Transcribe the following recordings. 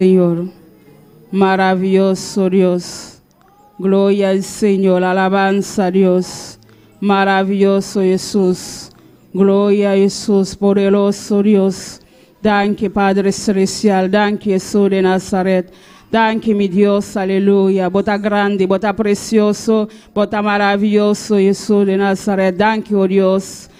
Señor. Maravilloso Dios. Gloria al Señor. Alabanza a Dios. Maravilloso Jesús. Gloria a Jesús. Poderoso Dios. Danke, Padre Celestial. Danke, Jesús de Nazaret. Danke, mi Dios. Aleluya. Bota grande, bota precioso, bota maravilloso Jesús de Nazaret. Danke, oh Dios.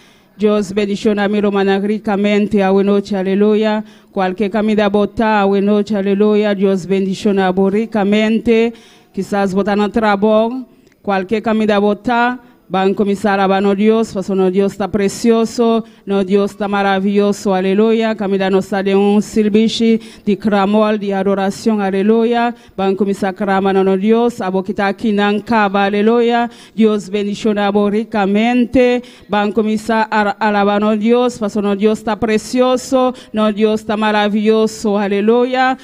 Dios bendiciona a mi hermana ricamente. A noche, aleluya. Cualquier camino bota, a noche, aleluya. Dios bendiciona a ricamente. Quizás bota no trabajo. Cualquier camino bota. Van a comenzar a alabar a Dios, porque nuestro Dios está precioso, nuestro Dios está maravilloso, aleluya. Camila nos está de un servicio de clamor, de adoración, aleluya. Van a comenzar a clamar a nuestro Dios, a vos que está aquí en Cava, aleluya. Dios bendiciona ricamente. Van a comenzar a alabar a nuestro Dios, porque nuestro Dios está precioso, nuestro Dios está maravilloso, aleluya.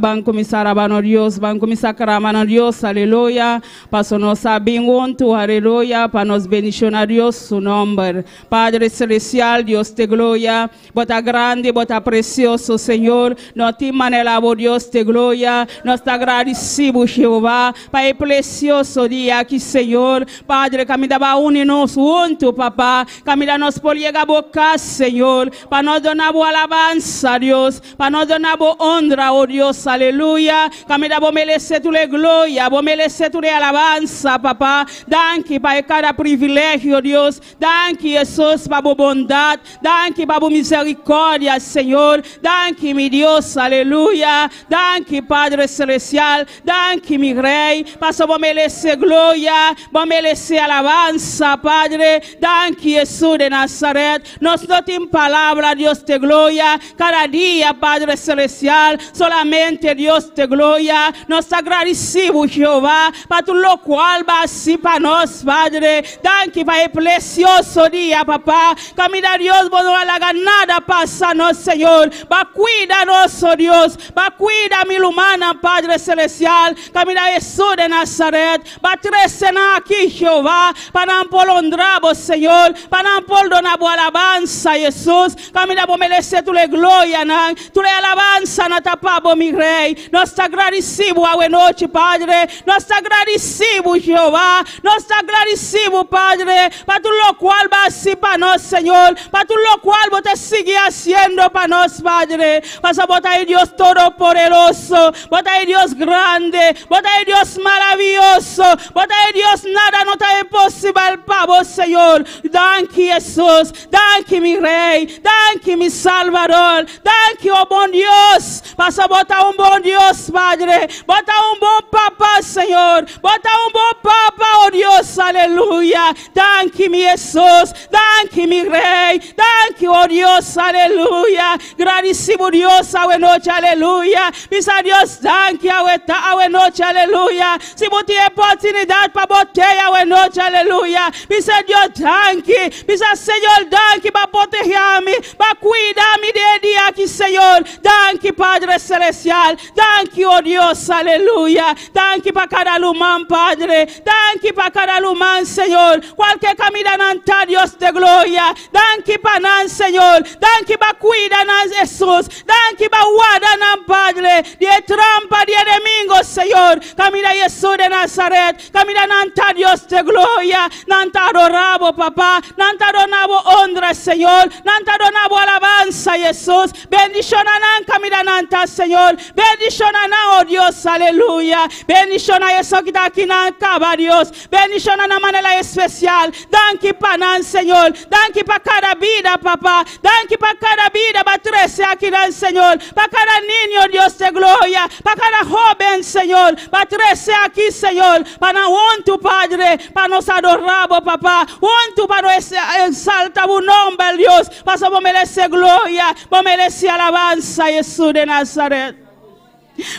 Van a comenzar a alabar a nuestro Dios, van a comenzar a clamar a Dios, aleluya. Porque nos está bien junto, aleluya. Para nos bendicionar Dios su nombre. Padre Celestial, Dios te gloria. Bota grande, bota precioso, Señor. No te manera, Dios te gloria. Nos está agradecido, Jehová. Para el precioso día aquí, Señor. Padre, camina va unirnos junto, papá. Camina nos por llegar a boca, Señor. Para nos donar alabanza, Dios. Para nos donar honra, oh Dios, aleluya. Camina vos merecer tu gloria. Vos merecer tu alabanza, papá. Danke para cada privilégio, Deus. Danke, Jesus, para a bondade. Danke para a misericórdia, Senhor. Danke, meu Deus, aleluia. Danke, Padre Celestial. Danke, meu Rei. Para vos merecer glória, vos merecer alabança, Padre. Danke, Jesus de Nazaret. Nós não temos palavra, Deus te glória. Cada dia, Padre Celestial, solamente Deus te glória. Nós agradecemos, Jeová, para tudo o qual vai assim para nós, Padre. Danke para el precioso día, papá. Camina Dios, vos no haga nada pasa, no, Señor. Va cuídanos, oh Dios. Va cuida mi humana, Padre Celestial. Camina Jesús de Nazaret. Va trecena aquí, Jehová. Para no polondrabo, Señor. Para no poldonar alabanza, Jesús. Camina vos merece tu le gloria, nan. Tu le alabanza, no tapabo, mi Rey. Nos agradecemos a noche, Padre. Nos agradecemos, Jehová. Nos agradecemos, Padre, para tu lo cual va así para nos, Señor, para tu lo cual vos te sigue haciendo para nos, Padre. Vas a botar Dios todopoderoso, botar Dios grande, botar Dios maravilloso, botar Dios nada no te es posible para vos, Señor. Danke, Jesús, danke, mi Rey, danke, mi Salvador, danke, oh buen Dios. Vas a botar un buen Dios, Padre, botar un buen papá, Señor, botar un buen papá, oh Dios, aleluya. Danke, mi Jesús. Danke, mi Rey. Danke, oh Dios. Aleluya. Agradecemos Dios a noche. Aleluya. Pisa Dios, danke a noche. Aleluya. Si vos tienes oportunidad para botar a noche. Aleluya. Pisa Dios, danke. Pisa Señor, danke para protegerme, para cuidarme de día aquí, Señor. Danke, Padre Celestial. Danke, oh Dios. Aleluya. Danke para cada humano, Padre. Danke para cada humano, Señor. Cualquier camino anta Dios de gloria. Danke para nan, Señor. Danke para cuidar nan, Jesús. Danke para guardar nan, Padre. De trampa, de enemigo, Señor. Camina Jesús de Nazaret. Camina nanta Dios de gloria. Nanta adorabo, papá. Nanta donabo honra, Señor. Nanta donabo alabanza, Jesús. Bendición a nan, camina nanta, Señor. Bendición a nan, oh Dios, aleluya. Bendición a Jesús que está aquí nan, cava, Dios. Bendición a nan manera especial. Danke para nan, Señor. Danke para cada vida, papá. Danke para cada vida, para 13 aquí, nan, Señor. Para cada niño, Dios de gloria. Para cada joven, Señor. Para 13 aquí, Señor. Para tu Padre. Para nos adoramos, papá. Tu para nos exaltar un nombre, Dios. Para vos merecer gloria. Vos merecer alabanza, Jesús de Nazaret.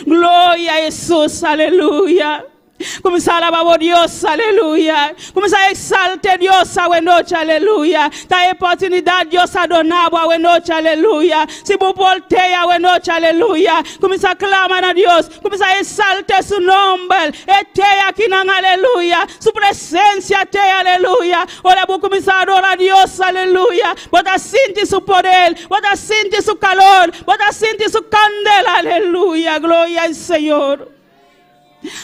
Gloria a Jesús, aleluya. Comienza a alabar a Dios, aleluya. Comienza a exaltar Dios a noche, aleluya. Da oportunidad Dios a donar a noche, aleluya. Si vos voltea a noche, aleluya. Comienza a clamar a Dios. Comienza a exaltar su nombre. Este aquí, aleluya. Su presencia, te, aleluya. Ahora vos comienza a adorar a Dios, aleluya. Vos a sentir su poder. Vos a sentir su calor. Vos a sentir su candela, Aleluya, gloria al Señor.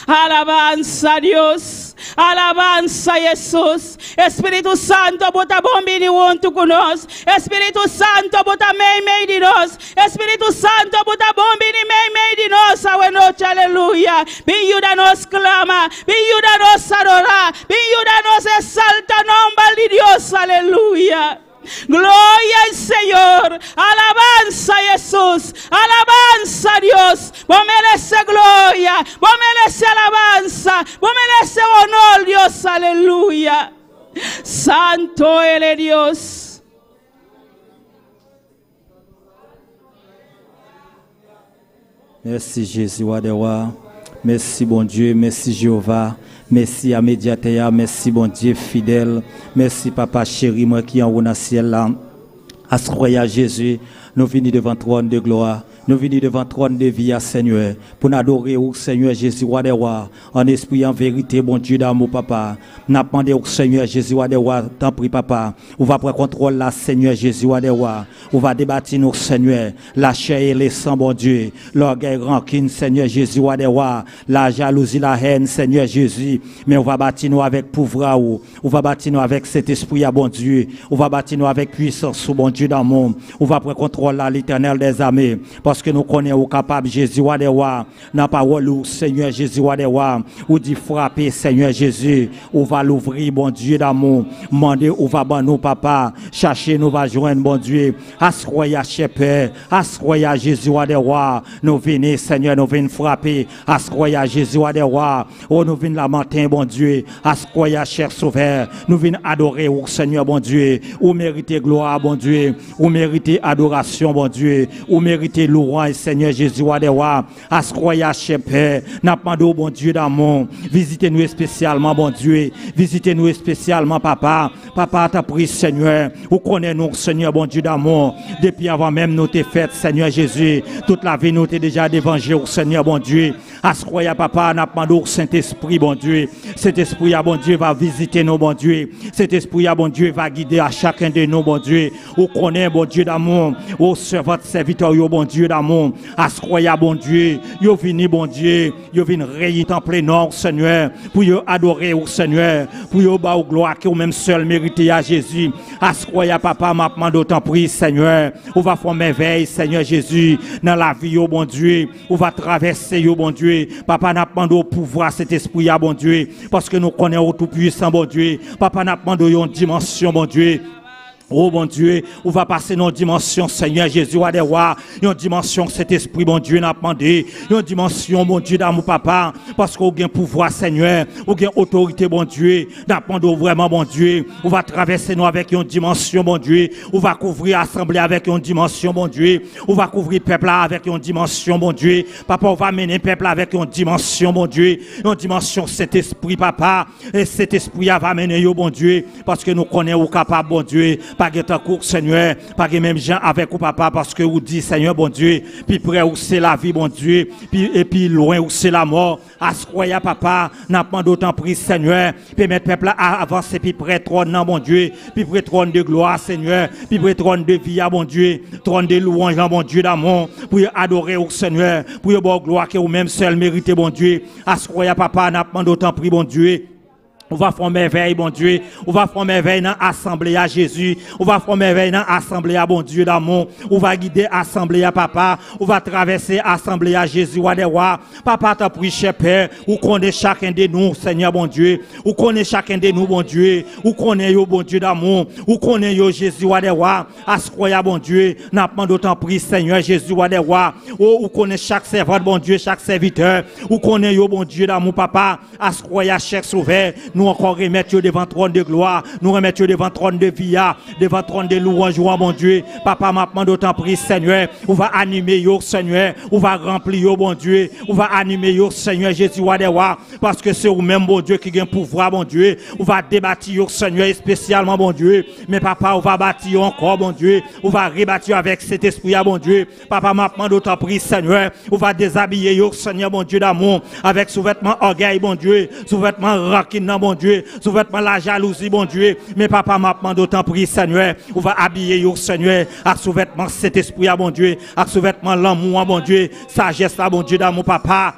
Alabanza a Dios, alabanza a Jesús. Espíritu Santo, bota bombini wontu kunos. Espíritu Santo, bota mei di nos. Espíritu Santo, bota bombini mei di nos. Awe noche, aleluya. Ayuda nos clama, ayuda nos adorar, ayuda nos exalta nombre de Dios, aleluya. Gloria al Señor, alabanza a Jesús, alabanza a Dios. Vos mereces gloria, vos mereces alabanza, vos mereces honor, Dios, aleluya. Santo eres Dios. Merci Jésus, Wadewa. Merci bon Dieu, merci Jéhovah. Merci à médiateur, merci bon Dieu fidèle. Merci papa chéri, moi qui en haut dans le ciel là. À Jésus, nous venons devant le trône de gloire. Nous venons devant le trône de vie, Seigneur, pour nous adorer au Seigneur Jésus, Wadewa, en esprit, en vérité, bon Dieu d'amour, papa. Nous demandons au Seigneur Jésus, Wadewa, t'en prie, papa. On va prendre contrôle là, Seigneur Jésus, Wadewa. On va débattre nous, Seigneur, la chair et le sang, bon Dieu. L'orgueil, rancune, Seigneur Jésus, Wadewa. La jalousie, la haine, Seigneur Jésus. Mais on va bâtir nous avec pouvoir, on va bâtir nous avec cet esprit, bon Dieu. On va bâtir nous avec puissance, bon Dieu d'amour. On va prendre contrôle là, l'Éternel des armées. Parce que nous connaissons capable Jésus Wadewa dans la parole où Seigneur Jésus Wadewa ou dit frapper Seigneur Jésus on va l'ouvrir bon Dieu d'amour demander où va ban nous papa chercher nous va joindre bon Dieu assoya chepé assoya Jésus Wadewa nous venons Seigneur nous venons frapper assoya Jésus Wadewa oh nous venons lamenter bon Dieu assoya cher sauveur nous venons adorer au Seigneur bon Dieu ou mériter gloire bon Dieu ou mériter adoration bon Dieu ou mériter louange Seigneur Jésus Wadewa assoya chepé n'a pas de bon Dieu d'amour visitez-nous spécialement bon Dieu visitez-nous spécialement papa t'a pris Seigneur ou connaît nous Seigneur bon Dieu d'amour depuis avant même nous t'es fait Seigneur Jésus toute la vie nous t'es déjà d'évangile au Seigneur bon Dieu assoya papa n'a pas de Saint-Esprit bon Dieu cet esprit à bon Dieu va visiter nous bon Dieu cet esprit à bon Dieu va guider à chacun de nous bon Dieu ou connaît bon Dieu d'amour au votre serviteur bon Dieu d'amour assoya bon Dieu yo vini bon Dieu yo vini réunir en plein nom Seigneur pour yo adorer au Seigneur pour yo ba au gloire que ou même seul mérité à Jésus assoya papa m'a demandé autant prier Seigneur on va faire merveille Seigneur Jésus dans la vie au bon Dieu on va traverser au bon Dieu papa n'a demandé au pouvoir cet esprit à bon Dieu parce que nous connaissons au tout puissant bon Dieu papa n'a demandé une dimension bon Dieu. Oh bon Dieu, on va passer dans une dimension, Seigneur Jésus, Wadewa, une dimension, cet esprit, bon Dieu, n'a demandé, une dimension, bon Dieu, d'amour, papa, parce qu'on a un pouvoir, Seigneur, on a une autorité, bon Dieu, n'a demandé vraiment, bon Dieu, on va traverser nous avec une dimension, bon Dieu, on va couvrir l'assemblée avec une dimension, bon Dieu, on va couvrir le peuple avec une dimension, bon Dieu, papa, on va mener le peuple avec une dimension, bon Dieu, une dimension, cet esprit, papa, et cet esprit va mener, bon Dieu, parce que nous connaissons capable, bon Dieu, pas que ta cour Seigneur, pas que même gens avec ou papa parce que vous dit Seigneur bon Dieu, puis près où c'est la vie bon Dieu, puis et puis loin où c'est la mort. Assoya papa, n'a pas d'autant pris Seigneur, puis mettre peuple à avancer puis près trône non bon Dieu, puis près trône de gloire Seigneur, puis près trône de vie bon Dieu, trône de louange bon Dieu d'amour, pour adorer au Seigneur, pour bon gloire que vous même seul méritez bon Dieu. Assoya papa, n'a pas d'autant pris bon Dieu. On va faire merveille, bon Dieu. On va faire merveille dans l'assemblée à Jésus. On va faire merveille dans l'assemblée à bon Dieu d'amour. On va guider l'assemblée à papa. On va traverser l'assemblée à Jésus. Wadewa. Papa t'a pris, cher Père. Ou connaît chacun de nous, Seigneur, bon Dieu. Ou connaît chacun de nous, bon Dieu. Ou connaît yo, bon Dieu d'amour. Ou connaît yo, Jésus, Wadewa. Ascroya, bon Dieu. N'a pas d'autant pris, Seigneur, Jésus, Wadewa. Ou connaît chaque servant, bon Dieu, chaque serviteur. Ou connaît yo, bon Dieu d'amour, papa. Ascroya, cher sauveur. Nous encore remettre devant le trône de gloire, nous remettre devant le trône de vie, devant le trône de louange, mon Dieu. Papa m'a demandé autant pris, Seigneur. On va animer yo, Seigneur. On va remplir yo, bon Dieu. On va animer yo, Seigneur Jésus Wadewa. Parce que c'est vous-même, bon Dieu, qui a un pouvoir, bon Dieu. On va débattre yo, Seigneur, spécialement, bon Dieu. Mais papa, on va bâtir encore, bon Dieu. On va rebâtir avec cet esprit, bon Dieu. Papa m'a demandé autant pris, Seigneur. On va déshabiller yo, Seigneur, bon Dieu d'amour. Avec sous-vêtement orgueil, bon Dieu. Sous-vêtement rancune, bon Dieu, sous-vêtement la jalousie, bon Dieu. Mais papa m'a demandé autant pris, Seigneur, on va habiller yo, Seigneur, à sous-vêtement cet esprit, bon Dieu, à sous-vêtement l'amour, bon Dieu, sagesse, bon Dieu, dans mon papa.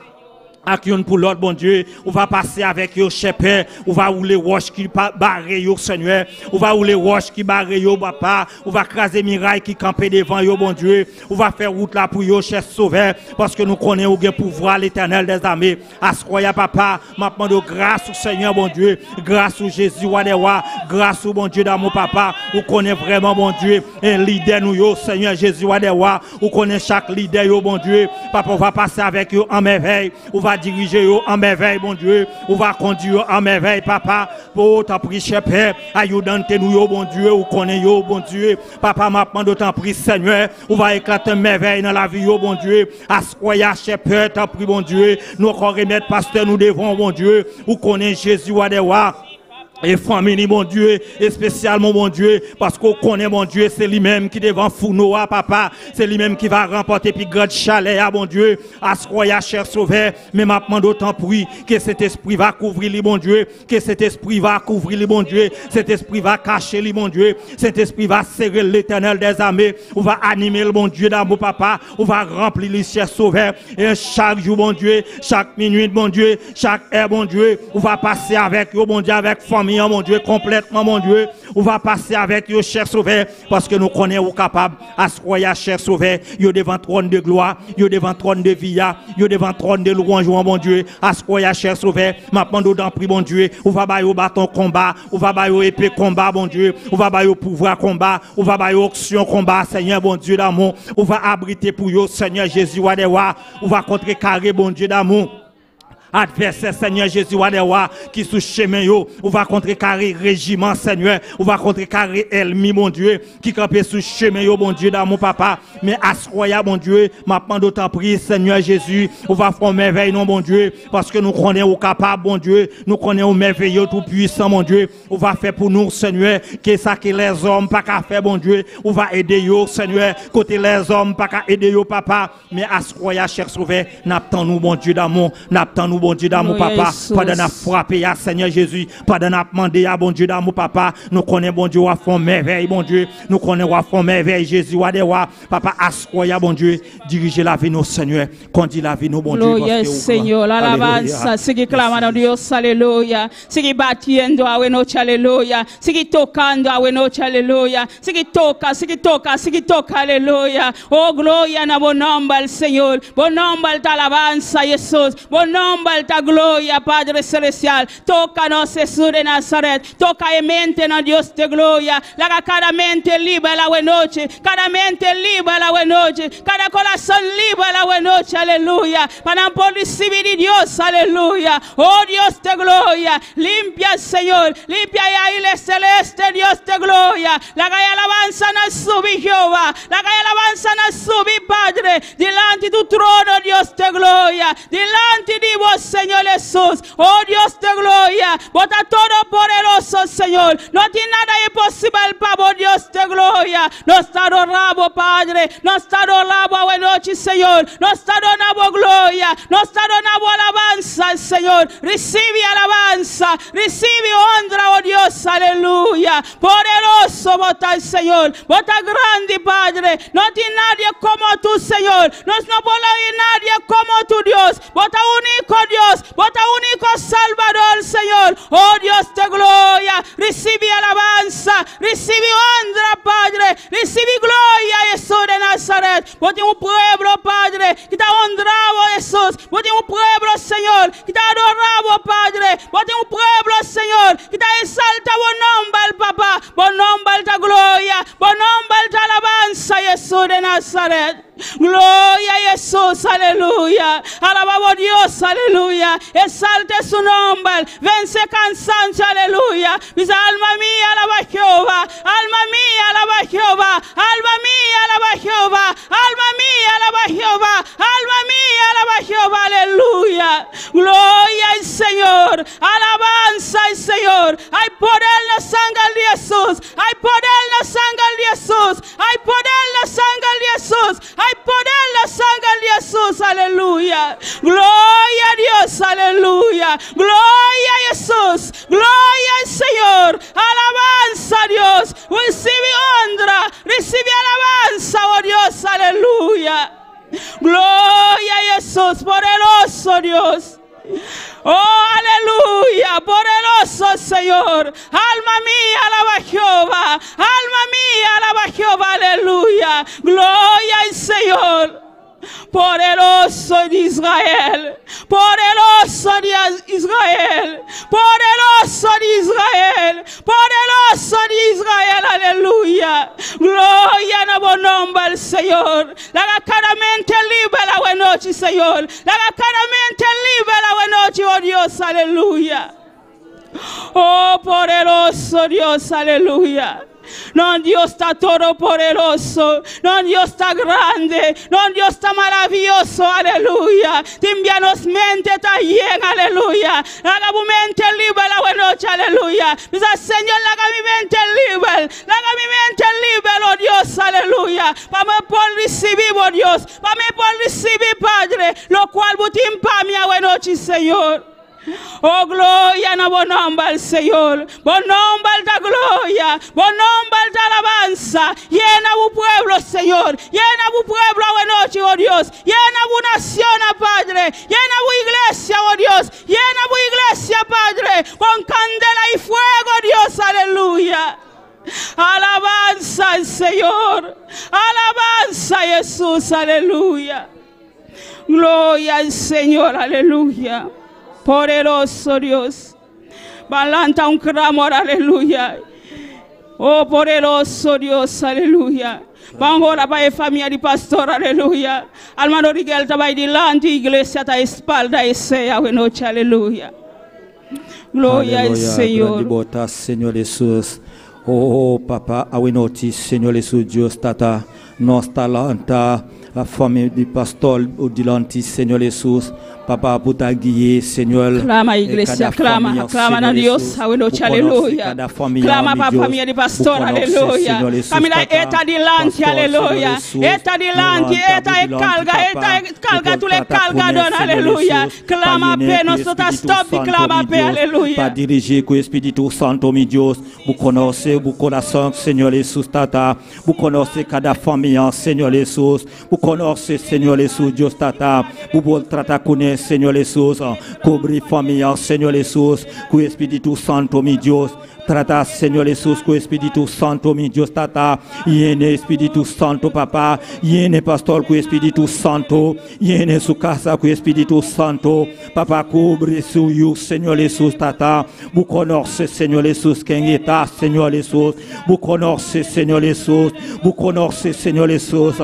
Avec une pour l'autre, bon Dieu, on va passer avec yo, cher Père, on va rouler roche qui barre yo, Seigneur, on va rouler roche qui barre yo, papa, on va craser miraille qui camper devant yo, bon Dieu, on va faire route là pour yo, cher Sauveur, parce que nous connaissons le pouvoir l'Éternel des armées. Assoya, papa, m'a demandé grâce au Seigneur, bon Dieu, grâce au Jésus, grâce au bon Dieu dans mon papa, on connaît vraiment, bon Dieu, un leader nous yo, Seigneur Jésus, on connaît chaque leader yo, bon Dieu, papa, on va passer avec yo en merveille, on va diriger yo en merveille, bon Dieu. On va conduire en merveille, papa. Pour t'en prier, cher Père. Ayoudante nous yo, bon Dieu. Ou connaît yo, bon Dieu. Papa m'a demandé t'en prier, Seigneur. On va éclater merveille dans la vie yo, bon Dieu. Assoya, cher Père, t'en prier, bon Dieu. Nous encore remettre pasteur, nous devons, bon Dieu. Ou connaît Jésus, wadewa. Et famille, mon Dieu, et spécialement, mon Dieu, parce qu'on connaît, mon Dieu, c'est lui-même qui devant Founoa, papa, c'est lui-même qui va remporter puis grand chalet, mon Dieu, à ce croya, cher Sauveur, mais maintenant d'autant prie que cet esprit va couvrir lui, mon Dieu, que cet esprit va couvrir lui, mon Dieu, cet esprit va cacher lui, mon Dieu, cet esprit va serrer l'Éternel des armées, on va animer le bon Dieu d'amour, papa, on va remplir les cher Sauveur, et chaque jour, mon Dieu, chaque minute, mon Dieu, chaque heure, mon Dieu, on va passer avec eux, mon Dieu, avec famille, mon Dieu, complètement, mon Dieu. On va passer avec eux, cher Sauveur, parce que nous connaissons capable à ce croya, cher Sauveur, yo devant trône de gloire, yo devant trône de vie, yo devant trône de louange, mon Dieu, à ce croya, cher Sauveur, maintenant dans prix, mon Dieu, on va bailler au bâton combat, on va bailler au épée combat, mon Dieu, on va bailler au pouvoir combat, on va bailler au action combat, Seigneur, bon Dieu d'amour, on va abriter pour eux, Seigneur Jésus, wadewa, on va contrecarrer, bon Dieu d'amour. Adversaire, Seigneur Jésus, wadewa, qui sous chemin yo, on va contrecarrer régiment, Seigneur, on va contrecarrer ennemi, mon Dieu, qui campait sous chemin yo, bon Dieu, dans mon papa, mais assoya, mon Dieu, maintenant d'autant prie, Seigneur Jésus, on va faire merveille, non, mon Dieu, parce que nous connaissons au capable, mon Dieu, nous connaissons au merveilleux, tout puissant, mon Dieu, on va faire pour nous, Seigneur, que ça que les hommes pas qu'à faire, mon Dieu, on va aider yo, Seigneur, côté les hommes pas qu'à aider yo, papa, mais assoya, cher Sauveur, n'attend nous, bon Dieu d'amour, n'attend nous, bon Dieu d'amour, papa, pas de n'a frappé à Seigneur Jésus, pas de n'a demandé à bon Dieu d'amour, papa, nous connaissons bon Dieu, à fond merveille, bon Dieu, nous connaissons à fond merveille, Jésus, papa, assoya, bon Dieu, dirigez la vie, nos Seigneur, conduit la vie, nos bon Dieu. Gloria Seigneur, alabanza, sigue clamando a Dios, aleluya, sigue batiendo a noche, aleluya, sigue tocando a noche, aleluya, sigue toca, aleluya, oh gloria na bon nombre al Señor, bon nombre ta alabanza, Jesús, bon nombre ta gloria, Padre Celestial, tócanos Jesús de Nazaret, toca en mente, no Dios de gloria, laga cada mente libre la buena noche, cada mente libre la buena noche, cada corazón libre la buena noche, aleluya, para por recibir Dios, aleluya, oh Dios de gloria, limpia Señor, limpia ahí el celeste, Dios de gloria, laga alabanza na subi Jehová, laga alabanza na subi Padre, delante tu trono, Dios de gloria, delante de vos, Señor Jesús, oh Dios de gloria, bota todo poderoso, Señor, no tiene nada imposible para Dios de gloria, nos adoramos, Padre, nos adoramos, buena noche, Señor, nos adoramos gloria, nos adoramos alabanza, Señor, recibe alabanza, recibe honra, oh Dios, aleluya, poderoso, bota Señor, bota grande, Padre, no tiene nadie como tú, Señor, no puede nadie como tu Dios, bota único Dios, bota único Salvador, Señor, oh Dios de gloria, recibe alabanza, recibe honra, Padre, recibe gloria, Jesús de Nazaret, bota un pueblo, Padre, que te ha honrado, Jesús, bota un pueblo, Señor, que te ha adorado, Padre, bota un pueblo, Señor, que te exalta, buen nombre, papá, buen nombre, ta gloria, buen nombre, ta alabanza, Jesús de Nazaret. Gloria a Jesús, aleluya. Alabamos a Dios, aleluya. Exalte su nombre. Vence cansancio, aleluya. Mis alma mía, alaba a Jehová. Alma mía, alaba a Jehová. Alma mía, alaba a Jehová. Alma mía, alaba a Jehová. Alma mía, alaba a Jehová, aleluya. Gloria al Señor. Alabanza al Señor. Hay poder en la sangre de Jesús. Hay poder en la sangre de Jesús. Hay poder en la sangre de Jesús. Hay poder en la sangre de Jesús, aleluya. Gloria a Dios, aleluya. Gloria a Jesús, gloria al Señor, alabanza a Dios. Recibe honra, recibe alabanza, oh Dios, aleluya. Gloria a Jesús, poderoso Dios. Oh, aleluya, poderoso Señor. Alma mía, alaba a Jehová. Alma mía, alaba a Jehová, aleluya. Gloria al Señor. Poderoso de Israel, poderoso de Israel, poderoso de Israel, poderoso de Israel, aleluya. Gloria en el nombre del Señor. La claramente libre la buena noche, Señor. La claramente libre la buena noche, oh Dios, aleluya. Oh, poderoso Dios, aleluya. No, Dios está todopoderoso. No, Dios está grande. No, Dios está maravilloso. Aleluya. Timbianos mente está bien. Aleluya. Haga mi mente libre la buena noche. Aleluya. Misa Señor, haga mi mente libre. Haga mi mente libre, oh Dios. Aleluya. Para me poder recibir, oh Dios. Para me poder recibir, Padre. Lo cual butim para mi buena noche, Señor. Oh, gloria en el nombre del Señor. Bon nombre de gloria. Bon nombre de alabanza. Llena tu pueblo, Señor. Llena tu pueblo, buena noche, oh Dios. Llena tu nación, Padre. Llena tu iglesia, oh Dios. Llena tu iglesia, Padre. Con candela y fuego, Dios. Aleluya. Alabanza al Señor. Alabanza a Jesús. Aleluya. Gloria al Señor. Aleluya. Poderoso Dios. Balanta un clamor, aleluya. Oh, poderoso Dios, aleluya. Vamos a para la familia de pastor, aleluya. Almano Rigel está delante, iglesia está espalda y sea buena noche, aleluya. Gloria al Señor. Señor Jesús. Oh, Papa, a buena noche, Señor Jesús, Dios tata. Nos talanta, la famille du pastor, au delante, Señor Jesús. Papa, pour ta guier, Señor. Clama, iglesia, clama, clama a Dios, aleluya. Clama para la familia de pastor, aleluya. Camila, está delante, aleluya. Está delante, está carga, tú le cargas, aleluya. Clama, apenas, no está stop, clama, aleluya. Para diriger con l'Espíritu Santo, mi Dios. Vous connaissez, vous connaissez, Señor Jesús, tata. Vous connaissez cada famille, Señor Jesús. Vous connaissez, Señor Jesús, Dios, tata. Vous pouvez traiter con Señor Jesús, cubrir familia, Señor Jesús, con Espíritu Santo, mi Dios. Trata, Señor Jesús, con Espíritu Santo, mi Dios, tata. Llene Espíritu Santo, papá. Llene pastor con Espíritu Santo. Llene su casa con Espíritu Santo. Papá, cubre suyo, Señor Jesús, tata. Vous connaissez, Señor Jesús, quién está, Señor Jesús. Vous connaissez, Señor Jesús. Vous connaissez, Señor Jesús.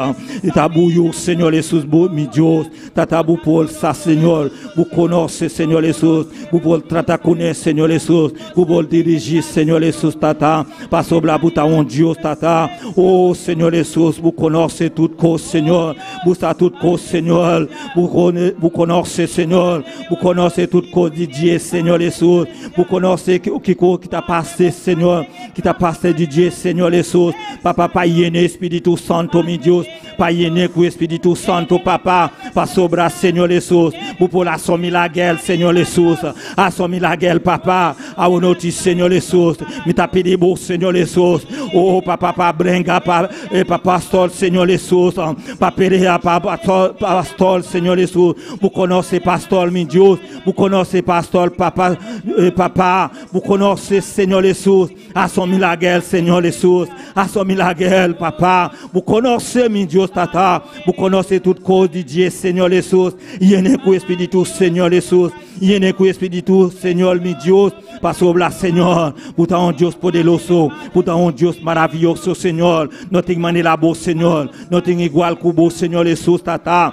Está bouillou, Señor Jesús, mi Dios. Tata, vous pour ça, Señor. Vous connaissez, Señor Jesús. Vous pour tratar con él, Señor Jesús. Vous pour diriger, Señor Jesús, tata, pas sobre la bouta en Dieu, tata. Oh, Señor Jesús, vous connaissez toutes causes, Seigneur. Vous savez toutes causes, Seigneur. Vous connaissez, Seigneur. Vous connaissez toutes causes de Dieu, Seigneur Jesús. Vous connaissez qui t'a passé, Seigneur. Qui t'a passé de Dieu, Seigneur Jesús. Papa, pas yéné, Espíritu Santo, mi Dios. Pas yéné, con Espíritu Santo, papa. Pas sobre, Seigneur Jesús. Vous pour assommer la guerre, Seigneur Jesús. Assommer la guerre, papa. À une autre, Seigneur Jesús. Me tá pedindo, Senhor Jesus. Oh, papá, brenga, pastor, Senhor Jesus. Papereia, pastor, Senhor Jesus. Vous connaissez, pastor, meu Deus. Vous connaissez, pastor, papa. Vous connaissez, Senhor Jesus. Assomme la guerre, Senhor Jesus. Assomme la guerre, papa. Vous connaissez, meu Deus, tata. Vous connaissez toute cause de Dieu, Senhor Jesus. Yene com o Espírito, Senhor Jesus. Yene com o Espírito, Senhor, meu Deus. Passou lá, Senhor. Puta un Dios poderoso, puta un Dios maravilloso, Señor. No tengo manera vos, Señor. No tengo igual que vos, Señor Jesús, tata.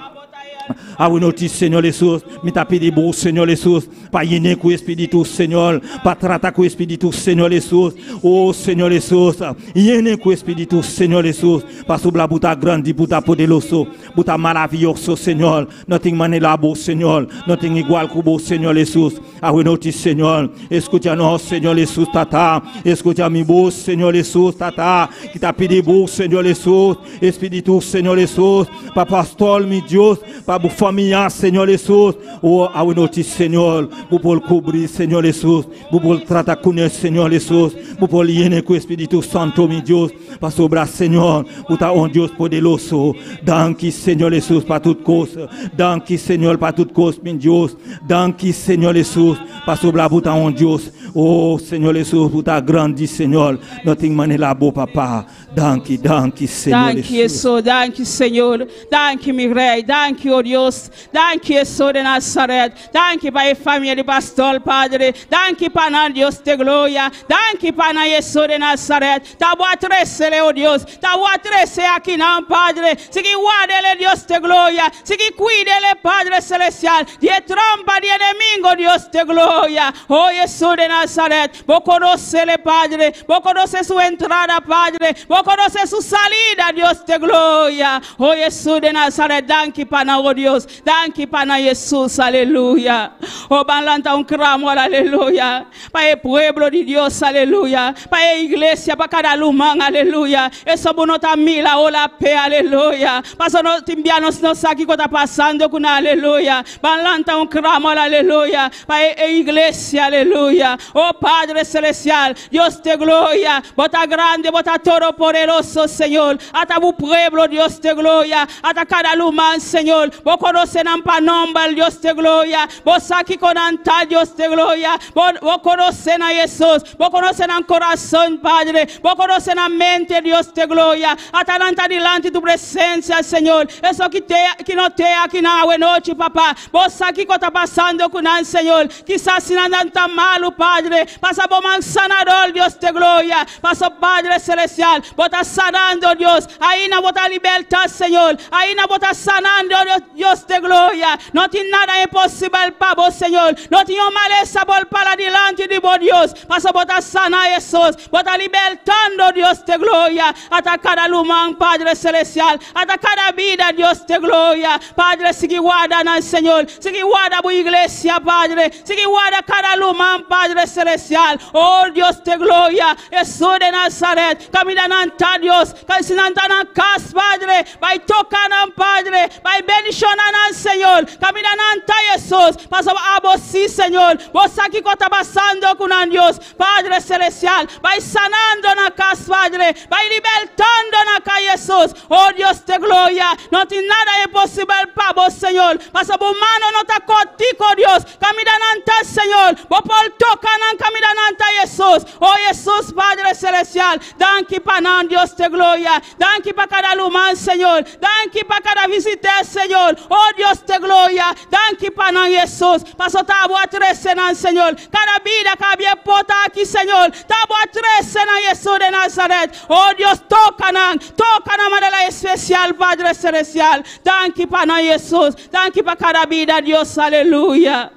A une notice, Seigneur Jesús, me t'a pedi beau, Seigneur Jesús, pas yéné con Espíritu, Seigneur, pas tratar con Espíritu, Seigneur Jesús, oh Seigneur Jesús, yéné con Espíritu, Seigneur Jesús, pas sobre la buta grande, buta poderoso, buta maravilloso, Seigneur, no tengo manera beau, Seigneur, no tengo igual que vos, Seigneur Jesús, Awenoti, Senhor. Escute a nós, Senhor Jesus, tata. Escute a mi voz, Senhor Jesus, tata. Que tá pedindo, Senhor Jesus. Espírito, Senhor Jesus. Para pastor, meu Deus. Para a família, Senhor Jesus. Oh, awenoti, Senhor. Para cobrir, Senhor Jesus. Para tratar com ele, Senhor Jesus. Para ligar com o Espírito Santo, meu Deus. Para sobrar, Senhor. Para um Deus poderoso. Danke, Senhor Jesus, para tudo coisa. Danke, Senhor, para tudo coisa, meu Deus. Danke, Senhor Jesus. Para sobrar, para um Deus. Oh, Senhor Jesus, para grande, Senhor. Não tem maneira boa, papá. Danke, danke, Senhor Jesus. Danke, Jesus. Danke, Senhor. Danke, meu Rei. Danke, oh Deus. Danke, Jesus de Nazaré. Danke para a família de pastor, Padre. Danke para nós, Deus de glória. Danke para nós, Jesus de Nazaré. Tá boa trecer, oh Deus. Tá boa trecer aqui, não, Padre. Sigue guarda ele, Deus de glória. Sigue cuida ele, Padre celestial. De trompa de inimigo, Deus de glória. Oh, Jesus de Nazaré. Vos conocele, Padre. Vos conoce su entrada, Padre. Vos conoce su salida, Dios de gloria. Oh, Jesús de Nazaret, danke para oh Dios. Danke para Jesús, aleluya. Oh, balanta un clamor, aleluya. Para el pueblo de Dios, aleluya. Para la iglesia, para cada lumán, aleluya. Eso no está mila o la pe, aleluya. Para no timbianos no sabe qué está pasando con aleluya. Balanta un clamor, aleluya. Para la iglesia, aleluya. Oh, Padre celestial, Dios de gloria. Bota grande, bota todo poderoso, Señor. Hasta tu pueblo, Dios de gloria. Hasta cada lumán, Señor. Vos conocen a nombre, Dios de gloria. Vos aquí con anta, Dios de gloria. Vos conocen a Jesús. Vos conocen a corazón, Padre. Vos conocen a mente, Dios de gloria. Hasta delante tu presencia, Señor. Eso que no te aquí na noche, papá. Vos aquí que está pasando con el Señor. Quizás si no andan tan malo, Padre. Pasa por sanador, Dios de gloria. Pasa, Padre celestial. Vos estás sanando, Dios. Ahí no vos estás libertad, Señor. Ahí no vos estás sanando, Dios de gloria. No tiene nada imposible para vos, Señor. No tiene maleza para delante de vos, Dios. Pasa, vos estás sanando, Jesús. Vos estás libertando, Dios de gloria. Hasta cada lumán, Padre celestial. Hasta cada vida, Dios de gloria. Padre, sigue guardando, Señor. Sigue guardando tu iglesia, Padre. Sigue guardando cada lumán, Padre celestial. Oh, Dios de gloria. Jesús de Nazaret. Caminando ante Dios. Caminando en casa, Padre. Vai tocando, Padre. Vai bendicionando, Señor. Caminando ante Jesús. Pasa a vos, sí, Señor. Vos aquí que está pasando con Dios. Padre celestial. Vai sanando en la casa, Padre. Vai libertando en la casa, Jesús. Oh, Dios de gloria. No tiene nada imposible para vos, Señor. Pasa por mano no está contigo, Dios. Caminando ante Señor. Vos por tocando, caminando ante Jesús. Oh, Jesús, Padre celestial. Danke para Dios de gloria. Danke para cada lumán, Señor. Danke para cada visita, Señor. Oh, Dios de gloria. Danke para Jesús. Paso tabo a tres en Señor. Cada vida que había pota aquí, Señor. Tabo a tres en Jesús de Nazaret. Oh, Dios, toca de manera especial, Padre celestial. Danke para Jesús. Danke para cada vida, Dios. Aleluya.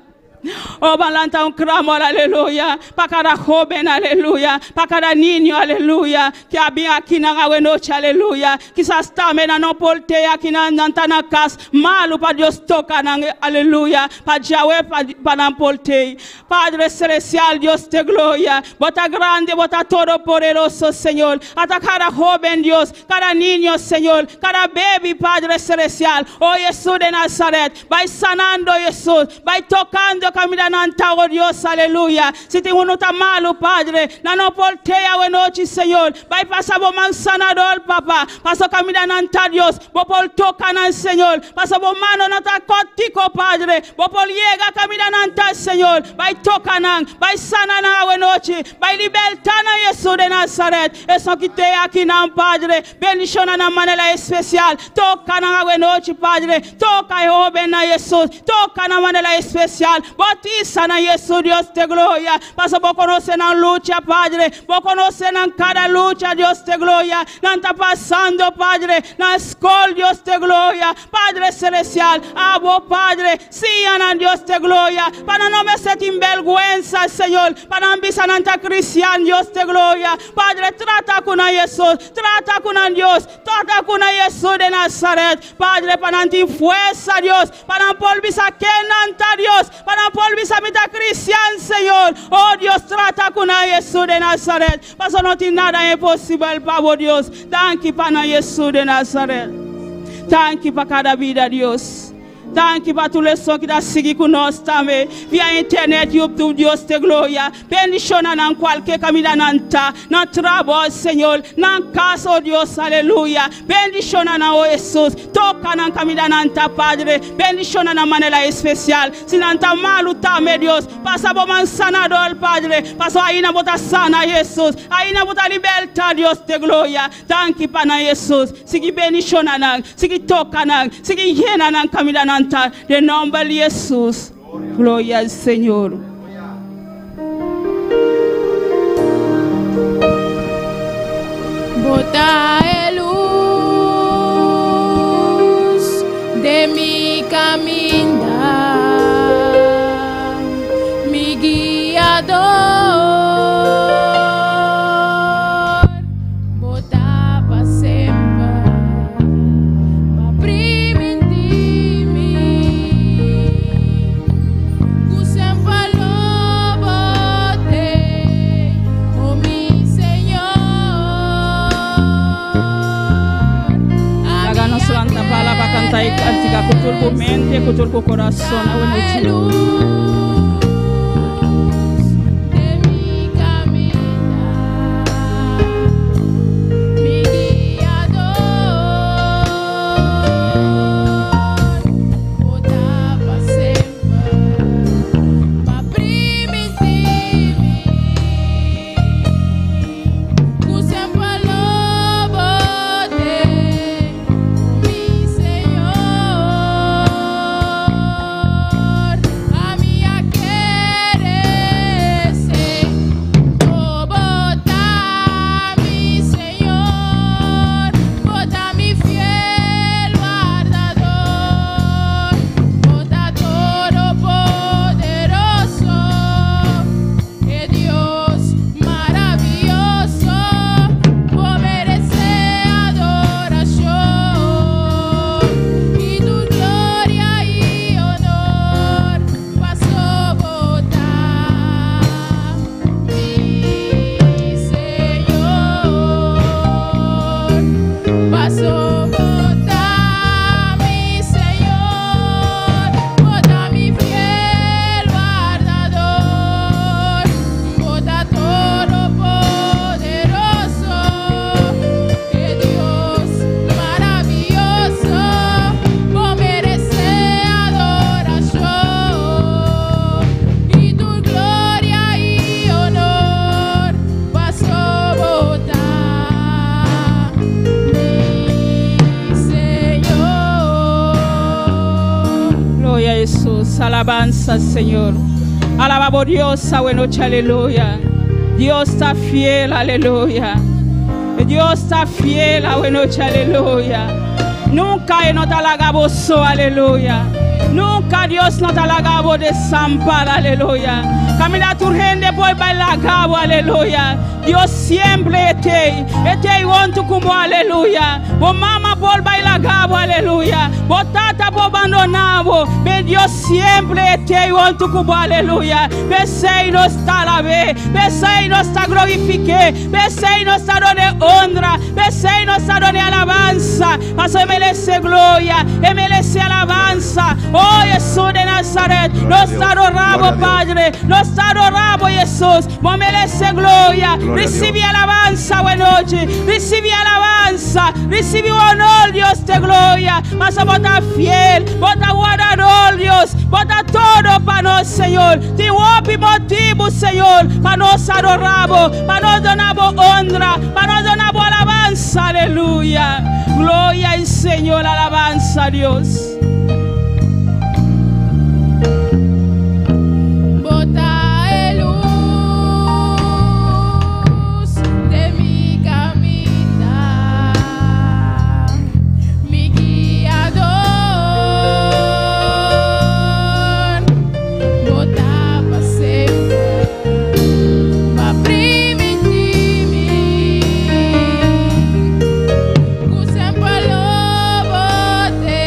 Oh, balanta un clamor, aleluya. Para cada joven, aleluya. Para cada niño, aleluya. Que había aquí en la noche, aleluya. Quizás también no porte aquí en la casa. Malo para Dios toca, aleluya. Para Yahweh, para no porte. Padre celestial, Dios de gloria. Bota grande, bota todo poderoso, Señor. Hasta cada joven, Dios. Cada niño, Señor. Cada baby, Padre celestial. Oh, Jesús de Nazaret. Vai sanando, Jesús. Vai tocando. Caminando ante oh Dios, aleluya. Si te uno está malo, Padre, no portea o noche, Señor. Vai pasar por man sanador, papá. Paso caminando ante Dios. Vos por tocar al Señor. Paso por mano no está contigo, Padre. Vos por llega caminando ante el Señor. Vai tocar, vai sanar o noche. Vai libertar a Jesús de Nazaret. Eso que te aquí, Padre. Bendición de manera especial. Toca na noche, Padre. Toca joven a Jesús. Toca de manera especial. Bautiza na Jesús, Dios de gloria. Pasa vos conocen la lucha, Padre. Vos conocen cada lucha, Dios de gloria. No está pasando, Padre. Na escuela, Dios de gloria. Padre celestial. A vos, Padre. Sigan, Dios de gloria. Para no me sentir vergüenza, Señor. Para no empezar a ser cristiano, Dios de gloria. Padre, trata con Jesús. Trata con Dios. Trata con Jesús de Nazaret. Padre, para no tener fuerza, Dios. Para no polvizar que no Dios. Para por visamita cristian, Señor. Oh Dios, trata con Jesús de Nazaret. Paso no tiene nada imposible para Dios. Thank you para Jesús de Nazaret. Thank you para cada vida, Dios. Thank you para tous les sons qui t'a seguido con nosotros también. Via internet, YouTube, Dios te gloria. Bendición en cualquier camino nanta. No trabajo, Señor. No casa, oh Dios, aleluya. Bendición en oh Jesús. Toca en camino nanta, Padre. Bendición en manera especial. Si no está mal, utame Dios. Pasa por man sanador, Padre. Pasa ahí na bota sana, Jesús. Ahí na bota libertad, Dios te gloria. Thank you para Jesús. Sigue bendición en. Sigue toca en. Sigue llena en camino nanta. De nombre de Jesús. Gloria al Señor. Bota luz de mi caminar, mi guiador. Bota pa sempre, pa prima in dimmi, cu sempre lo bote, oh mi Señor. Háganos santa pala para cantar y cantar con tu mente, con tu corazón. De mi caminar, mi guiador, bota pa sempre, pa prima in dimmi, cu sempre lo bote, mi Señor. A mia quererse, oh bota mi Señor, bota mi fiel guardador, bota todopoderoso, que Dios maravilloso, vos mereces adoración, y tu gloria y honor pasó botar, mi Señor, pasó botar, mi Señor, bota mi fiel guardador, bota todopoderoso, que Dios maravilloso, vos mereces adoración, y tu gloria y honor pasó botar, mi Señor. Gloria a Jesús, alabanza al Señor. Alaba por Dios, buena noche, aleluya. Dios está fiel, aleluya. Dios está fiel, buena noche, aleluya. Nunca no te halagabo, aleluya. Nunca Dios no te halagabo de desampara, aleluya. Camina tu gente por bailar, aleluya. Dios siempre esté junto como, aleluya. Vos mamá por bailar, aleluya. Vos tata por abandonado, pero Dios siempre esté junto como, aleluya. Besé y no está la vez, besé y no está glorifique, besé y no está donde honra, besé y no está donde alabanza. Paso merece gloria, merece alabanza. Oh Jesús de Nazaret, nos adoramos, Padre, nos adoramos, Jesús. Vos merece gloria. Recibe alabanza, buena noche. Recibe alabanza. Recibe honor, Dios de gloria. Mas bota fiel, bota guardador, Dios. Bota todo para nós, Señor. Te ouve motivo, Señor, para nos adoramos, para nos donamos honra, para nos donamos alabanza, aleluya. Gloria al Señor, alabanza a Dios. Bota luz de mi caminar, mi guiador, bota pa sempre, pa prima in dimmi, cu sempre lo bote,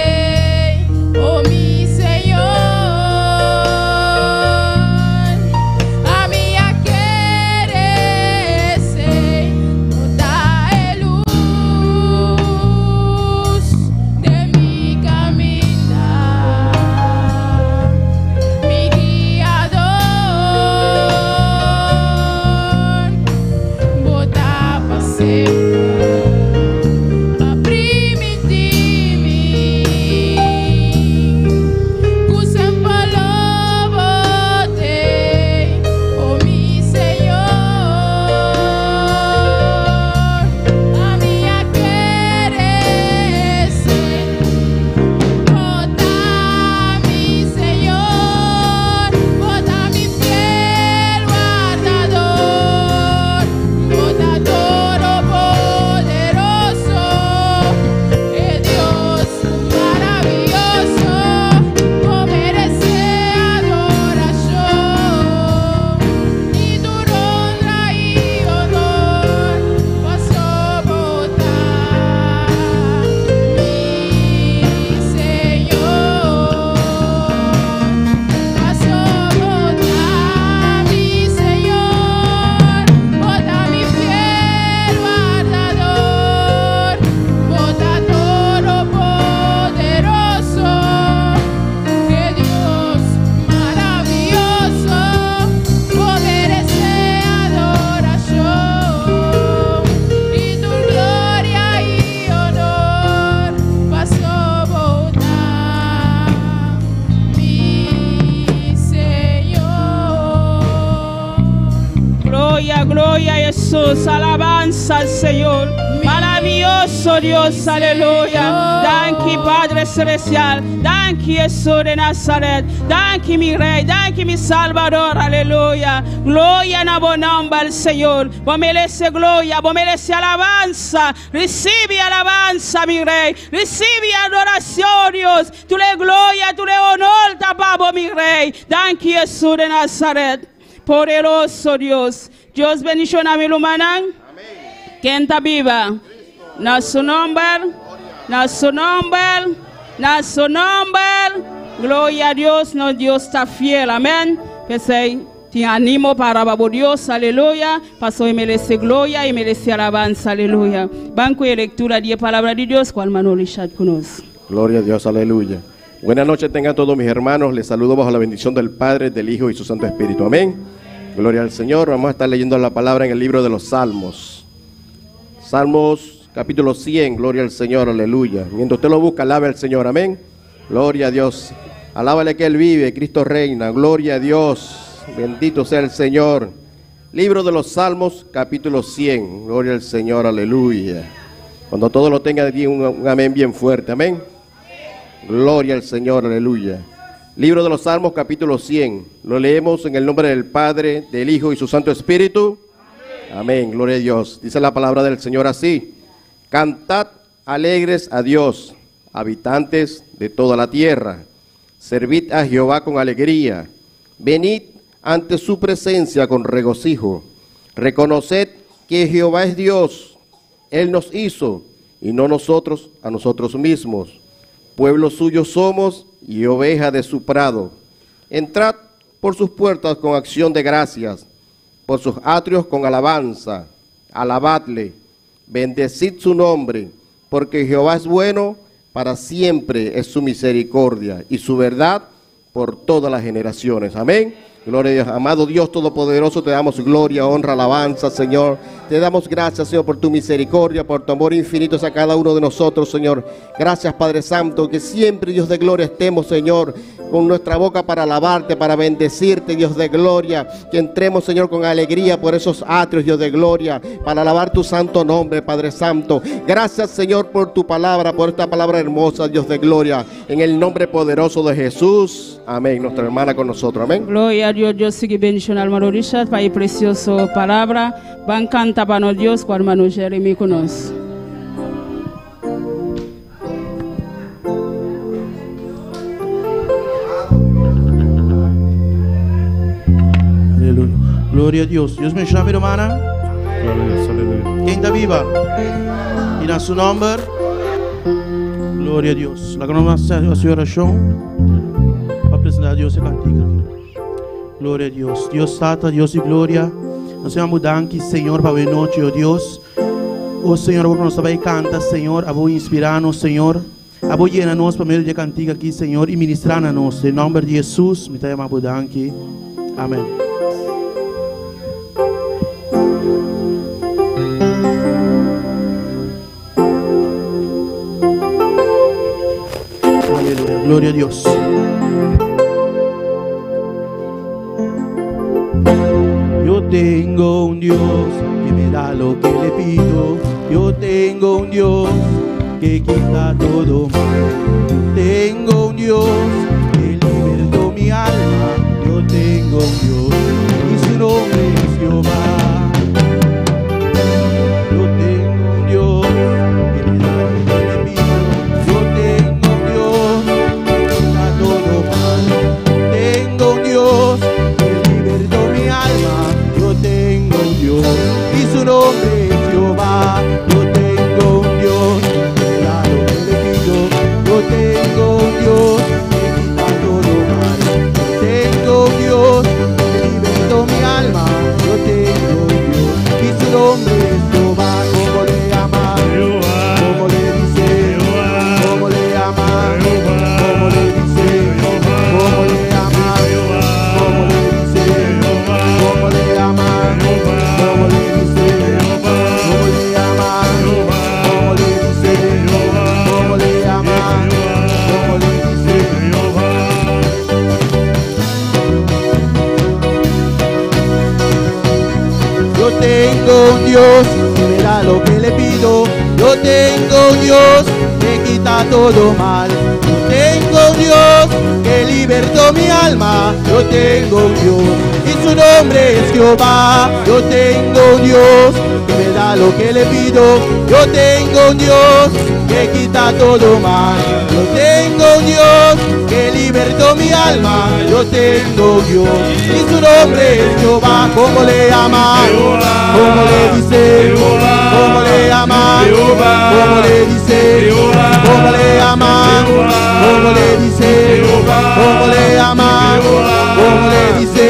Gloria a Jesús, alabanza al Señor. Maravilloso Dios, aleluya. Thank you, Padre Celestial. Thank you, Jesús de Nazaret. Thank you, mi Rey. Thank you, mi Salvador, aleluya. Gloria en abonamba al Señor. Vos merece gloria, vos merece alabanza. Recibe alabanza, mi Rey. Recibe adoración, Dios. Tú le gloria, tú le honor, tapabo, mi Rey. Thank you, Jesús de Nazaret. Poderoso Dios. Dios bendición a mi humanán. Quien está viva. Na su nombre. Na su nombre. Na su nombre. Gloria a Dios. No, Dios está fiel. Amén. Pensé, te animo para babu Dios. Aleluya. Pasó y merece gloria y merece alabanza. Aleluya. Banco de lectura de palabra de Dios. Cual Manuel Richard conoce. Gloria a Dios, aleluya. Buenas noches tengan todos mis hermanos. Les saludo bajo la bendición del Padre, del Hijo y su Santo Espíritu. Amén. Gloria al Señor. Vamos a estar leyendo la palabra en el libro de los Salmos. Salmos capítulo 100. Gloria al Señor, aleluya. Mientras usted lo busca, alabe al Señor. Amén. Gloria a Dios. Alábale que Él vive. Cristo reina. Gloria a Dios. Bendito sea el Señor. Libro de los Salmos capítulo 100. Gloria al Señor, aleluya. Cuando todo lo tenga, diga un amén bien fuerte. Amén. Gloria al Señor, aleluya. Libro de los Salmos, capítulo 100. Lo leemos en el nombre del Padre, del Hijo y su Santo Espíritu. Amén. Gloria a Dios. Dice la palabra del Señor así: cantad alegres a Dios, habitantes de toda la tierra. Servid a Jehová con alegría. Venid ante su presencia con regocijo. Reconoced que Jehová es Dios. Él nos hizo y no nosotros a nosotros mismos. Pueblo suyo somos y oveja de su prado. Entrad por sus puertas con acción de gracias, por sus atrios con alabanza. Alabadle, bendecid su nombre, porque Jehová es bueno, para siempre es su misericordia y su verdad por todas las generaciones. Amén. Gloria a Dios. Amado Dios Todopoderoso, te damos gloria, honra, alabanza, Señor. Te damos gracias, Señor, por tu misericordia, por tu amor infinito hacia cada uno de nosotros, Señor. Gracias, Padre Santo, que siempre, Dios de gloria, estemos, Señor, con nuestra boca para alabarte, para bendecirte, Dios de gloria. Que entremos, Señor, con alegría por esos atrios, Dios de gloria, para alabar tu santo nombre, Padre Santo. Gracias, Señor, por tu palabra, por esta palabra hermosa, Dios de gloria. En el nombre poderoso de Jesús. Amén. Nuestra hermana con nosotros. Amén. Gloria a Dios. Dios sigue bendición al hermano Richard. Para el precioso palabra. Van canta para Dios, cual hermano Jeremy conoce. Gloria a Dios. Dios bendiga a mi hermana. ¿Quién está viva? Y en su nombre. Gloria a Dios. La gran oración para presentar a Dios y cantiga. Gloria a Dios. Dios Santa, Dios y gloria. Nós temos danke, Senhor, para a noite, ó Deus. Ó Senhor, a nós vai cantar, Senhor, a vou inspirar-nos, Senhor. A vou llenar-nos para meio de cantiga aqui, Senhor, e ministrar-nos. Em nome de Jesus, me temos a danke. Amém. Aleluya. Gloria a Dios. Yo tengo un Dios que me da lo que le pido. Yo tengo un Dios que quita todo mal. Tengo un Dios que libertó mi alma. Yo tengo un Dios y su nombre es Jehová. Yo tengo un Dios que me da lo que le pido. Yo tengo un Dios que quita todo mal. Tengo un Dios que libertó mi alma. Yo tengo un Dios y su nombre es Jehová. Yo tengo un Dios que me da lo que le pido. Yo tengo un Dios que tengo un Dios que me da lo que le pido. Yo tengo un Dios que quita todo mal. Yo tengo un Dios que libertó mi alma. Yo tengo un Dios y su nombre es Jehová. Yo tengo un Dios que me da lo que le pido. Yo tengo un Dios que quita todo mal. Yo tengo un Dios que libertó mi alma. Yo tengo un Dios y su nombre es Jehová. ¿Cómo le llama? ¿Cómo le dice? ¿Cómo le llama? ¿Cómo le dice? ¿Cómo le llama? ¿Cómo le dice? ¿Cómo le llama? ¿Cómo le dice?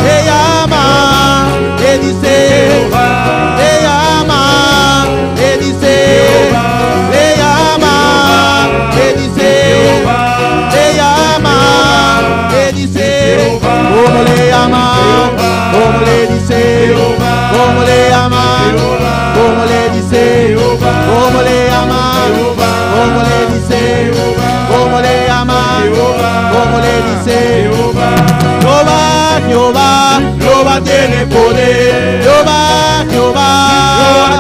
Le llama, le dice, le llama, le dice, le llama, le dice, le llama, le dice. ¿Cómo le llama? ¿Cómo le dice? ¿Cómo le llama? ¿Cómo le dice? ¿Cómo le llama? ¿Cómo le dice? ¿Cómo le llama? ¿Cómo le dice? Jehová, Jehová, Jehová tiene poder. Jehová, Jehová,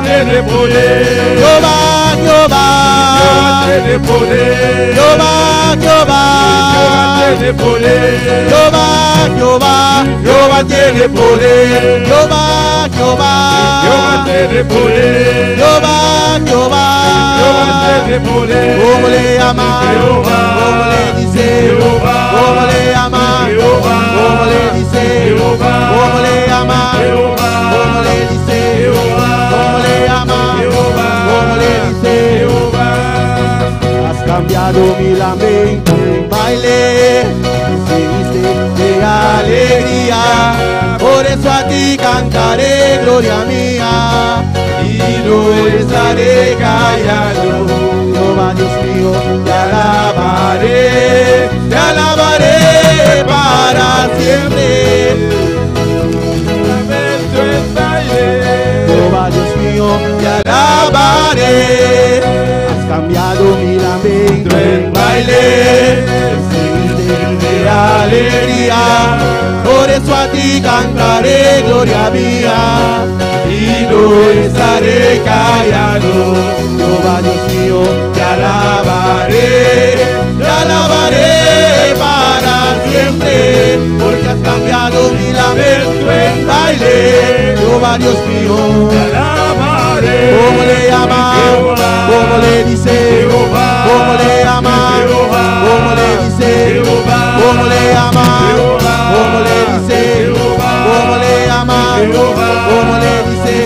tiene poder. Jehová, Jehová, tiene poder. Jehová, Jehová, tiene poder. Jehová, Jehová, Jehová tiene poder. Jehová, Jehová, tiene poder. Jehová, Jehová, tiene poder. ¿Cómo le llama? ¿Cómo le dice? ¿Cómo le llama? ¿Cómo le dice? ¿Cómo le llama? ¿Cómo le dice? ¿Cómo le llama? ¿Cómo le dice? Has cambiado mi lamento en baile, me de alegría. Por eso a ti cantaré, gloria mía, y no estaré callado. Jehová Dios mío, te alabaré para siempre. Jehová Dios mío, te alabaré. Has cambiado mi lamento en baile, de alegría. Por eso a ti cantaré, gloria mía, y no estaré callado. Jehová Dios mío, te alabaré para siempre, porque has cambiado mi lamento en baile. Jehová Dios mío, te alabaré. ¿Cómo le llama? ¿Cómo le dice? ¿Cómo le llama? ¿Cómo le dice? ¿Cómo le llama? ¿Cómo le dice? ¿Cómo le llama? ¿Cómo le dice?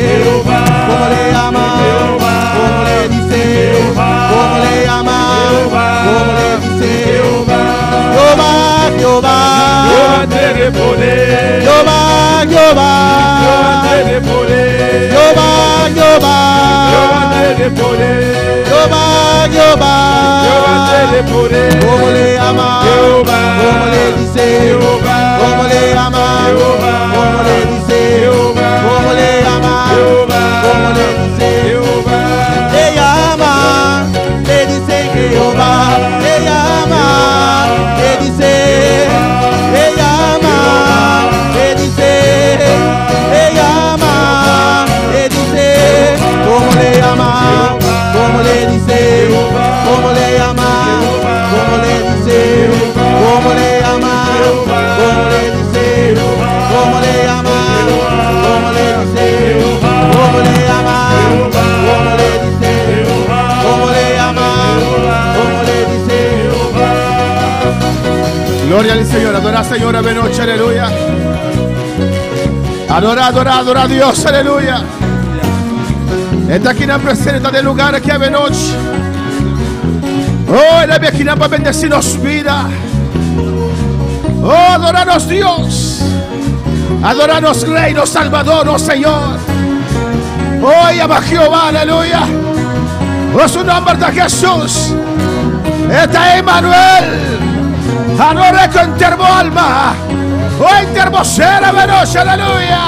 ¿Cómo le llama? ¿Cómo le dice? ¿Cómo le llama? ¿Cómo le dice? Jehová, Jehová, tiene poder. Jehová, Jehová, tiene poder. Jehová, Jehová, tiene poder. Jehová, Jehová, tiene poder. ¿Cómo le llama? ¿Cómo le dice? ¿Cómo le llama? ¿Cómo le dice? ¿Cómo le llama? ¿Cómo le dice? Le llama, le dice Jehová, le llama, le dice, le llama, le dice, le llama, le dice. ¿Cómo le llama? ¿Cómo le dice? ¿Cómo le llama? ¿Cómo le dice? ¿Cómo le llama? ¿Cómo le dice? ¿Cómo le llama? ¿Cómo le dice? ¿Cómo le llama? ¿Cómo le dice? ¿Cómo le llama? ¿Cómo le dice? Gloria al Señor, adora al Señor esta noche, aleluya. Adora, adora, adora a Dios, aleluya. Está aquí en la presencia del lugar aquí esta noche. Oh, Él viene aquí para bendecirnos vida. Oh, adorarnos Dios. Adorarnos Rey, nos Salvador, oh Señor. Oh, llama a Jehová, aleluya. Oh, su nombre de Jesús. Está Emmanuel. Adora con termo alma. Oh, intermo ser esta noche, aleluya.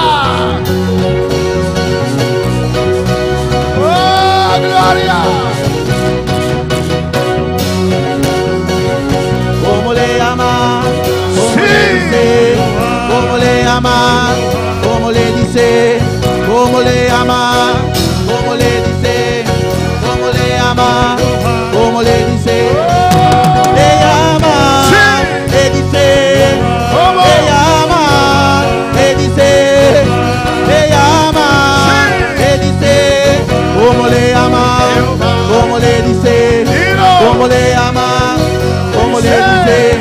Oh, gloria. ¿Cómo le llama? ¿Cómo Sí. le dice? ¿Cómo le llama? ¿Cómo le dice? ¿Cómo le ama? ¿Cómo le dice? ¿Cómo le ama? ¿Cómo le dice? Le llama, le dice, le llama, le dice, le llama, le dice, ¿cómo le ama? ¿Cómo le dice? ¿Cómo le ama? ¿Cómo le dice?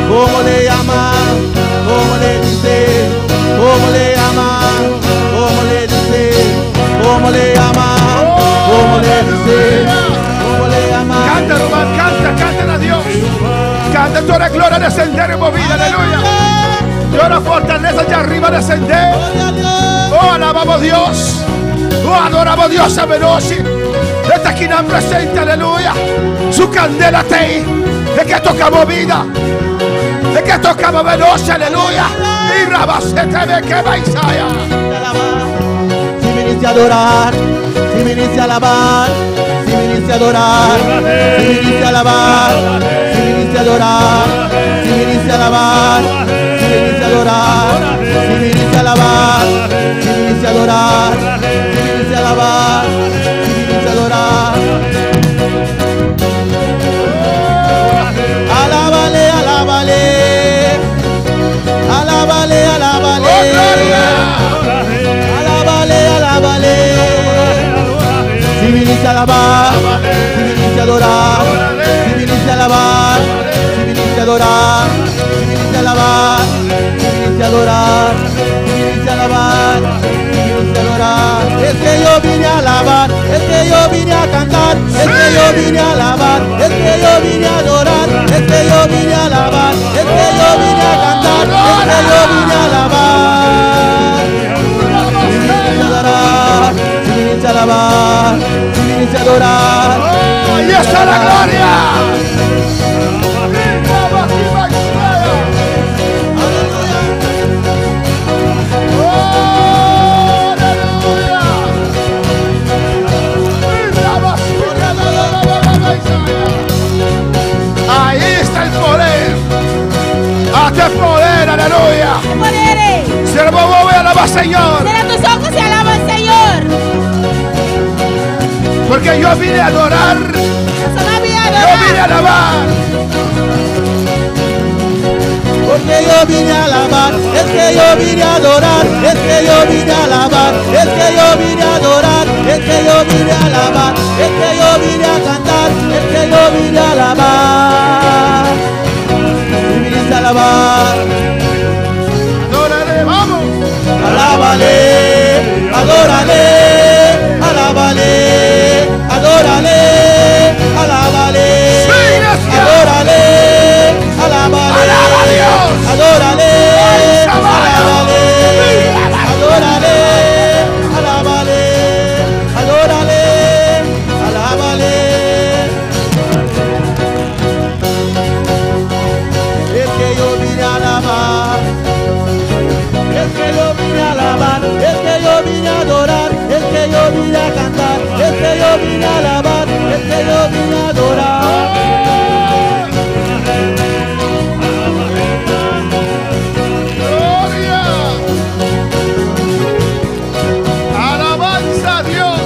¿Cómo le llama? ¿Cómo le dice? ¿Cómo le llama? ¿Cómo le dice? ¿Cómo le llama? ¿Cómo le dice? ¿Cómo le llama? Canta, Román, canta a Dios. Canta, tú eres gloria descender en movida, aleluya. Yo la fortaleza allá arriba descender. Oh, alabamos Dios. Oh, adoramos Dios a Menosi. Esta esquina presente, aleluya. Su candela te. De que tocamos vida. De que tocamos Menosi, aleluya. Y rabasete de que Isaia. Si viniste a adorar, si viniste a alabar, si viniste a adorar, si viniste a alabar, si viniste a adorar, si viniste a alabar, si viniste a adorar, si viniste a alabar, si viniste a adorar, si viniste a alabar, si viniste a adorar. Alábale, alábale, alábale, alábale. Alábale, alábale. Si viniste a alabar, si viniste a adorar, si viniste a alabar, si viniste a adorar, si viniste a alabar, si viniste a adorar, si viniste a alabar, si viniste a adorar. Es que yo vine a alabar, es que yo vine a cantar, es que yo vine a alabar, es que yo vine a adorar, es que yo vine a alabar, es que yo vine a cantar, es que yo vine a alabar. Si viniste a alabar, si viniste a adorar, ¡Ahí está la gloria! Ahí está el poder. Hazte poder, aleluya. Poderes. Siervo, voy a alabar, Señor. Cierra tus ojos y alaba al Señor. Porque yo vine a adorar. Solo vine a Yo vine a adorar. alabar. porque yo vine a alabar, es que yo vine a adorar, es que yo vine a alabar, es que yo vine a adorar, es que yo vine a alabar, es que yo vine a cantar, es que yo vine a alabar. Si viniste a alabar, Adórale, vamos. alábale, adórale, alábale, adórale, alábale, Sí, gracias. adórale, alábale, Alaba a Dios. adórale, Ay, alábale, adórale, alábale, adórale, alábale. Es que yo vine a alabar, es que yo vine a alabar, es que yo vine a adorar, es que yo vine a cantar, es que yo vine a alabar, es que yo vine a adorar. Gloria. Alabanza a Dios.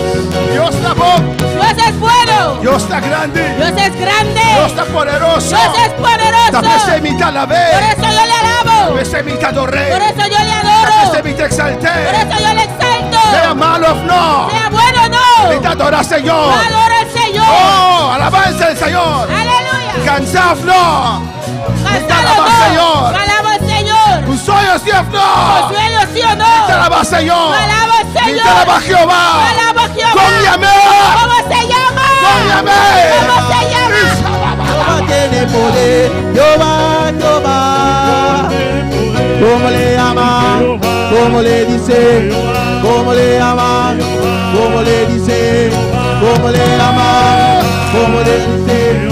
Dios está bueno. Dios es bueno. Dios está grande. Dios es grande. Dios está poderoso. Dios es poderoso. También se imita la Por vez. eso yo le alabo. También se imita adoré. Por eso yo le También se adoro. imita Por exalté. eso yo le exalto. Sea malo o no. Sea bueno o no. Te adora Señor. Adoro al Señor. Oh, alabanza al Señor. Aleluya. Cansado no. Cansado alaba al no. Señor. Yo alabo al Señor. Un sueño sí o no. Consuelo sí o Te no. alaba Señor. Yo alabo al Te Señor. alaba Jehová. Yo alabo a Jehová. Cómbiame. ¿Cómo se llama? Cómbiame. ¿Cómo se llama? Jehová tiene poder, Jehová, Jehová. ¿Cómo le ama? ¿Cómo le dice? ¿Cómo le ama? ¿Cómo le dice? ¿Cómo le ama? ¿Cómo le dice?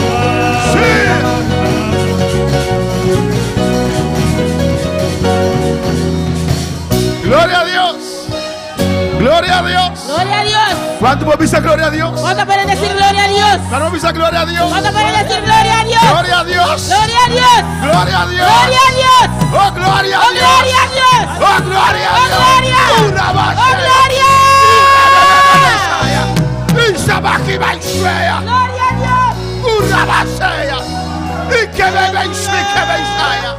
Gloria a Dios. Gloria a Dios. Gloria a Dios. ¿Cuánto puedes decir gloria a Dios? ¿Cuánto pueden decir gloria a Dios? ¿Cuánto puedes decir gloria a Dios? ¿Cuánto pueden decir gloria a Dios? Gloria a Dios. Gloria a Dios. Gloria a Dios. Gloria a Dios. Oh, gloria a Oh, Dios. gloria a Dios. Oh, gloria a Oh, Dios. gloria. Una Oh, base. gloria. Sabaki Baishaya. Gloria a Dios. Urabasaya. Y que bebe y que Baishaya.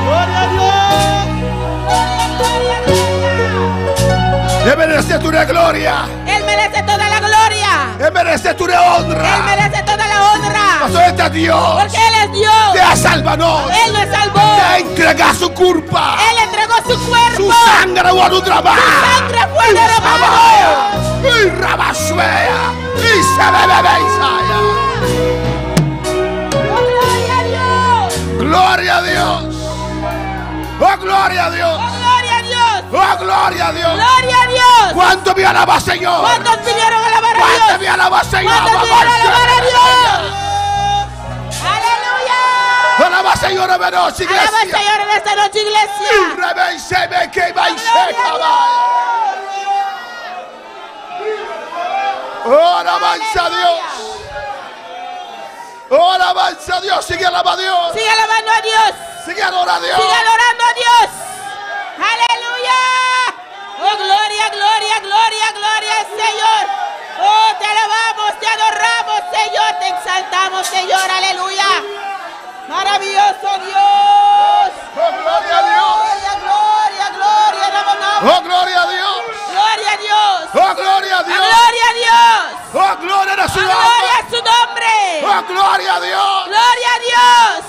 Gloria a Dios. Él merece tu gloria. Él merece toda la gloria. Él merece tu honra. Él merece toda la honra. Pastor, este Dios. Porque Él es Dios. Te ha salvado. Él nos salvó. Te ha entregado su culpa. Él entregó su cuerpo. Su sangre fue tu trabajo. Su sangre fue derramado. Y Rabashwea. Y se bebe Baishaya. Gloria a Dios. Gloria a Dios. Oh, gloria a Dios. Oh, gloria a Dios. Oh, gloria a Dios. Gloria a Dios. ¿Cuánto me alaba, Señor? ¿Cuántos vinieron a alabar a ¿Cuánto Dios? me alaba, Señor? ¿Cuántos vinieron a alabar a Dios? Aleluya. Alaba, Señor, a veros, iglesia. Alaba al Señor en esta noche, iglesia. Rebenseme que vais Oh, alabanza a Dios. Oh, alabanza a Dios. Sigue alabando a Dios. Sigue alabando a Dios. Sigue adorando a Dios. Sigue adorando a Dios. Aleluya. Oh, gloria, gloria, gloria, gloria al Señor. Oh, te alabamos, te adoramos, Señor. Te exaltamos, Señor. Aleluya. Maravilloso Dios. Oh, gloria a Dios. Gloria, gloria, gloria. Oh, gloria a Dios. Gloria a Dios. Oh, gloria a Dios. Gloria a Dios. Oh, gloria a su Gloria nombre. a su nombre. Oh, gloria a Dios. Gloria a Dios.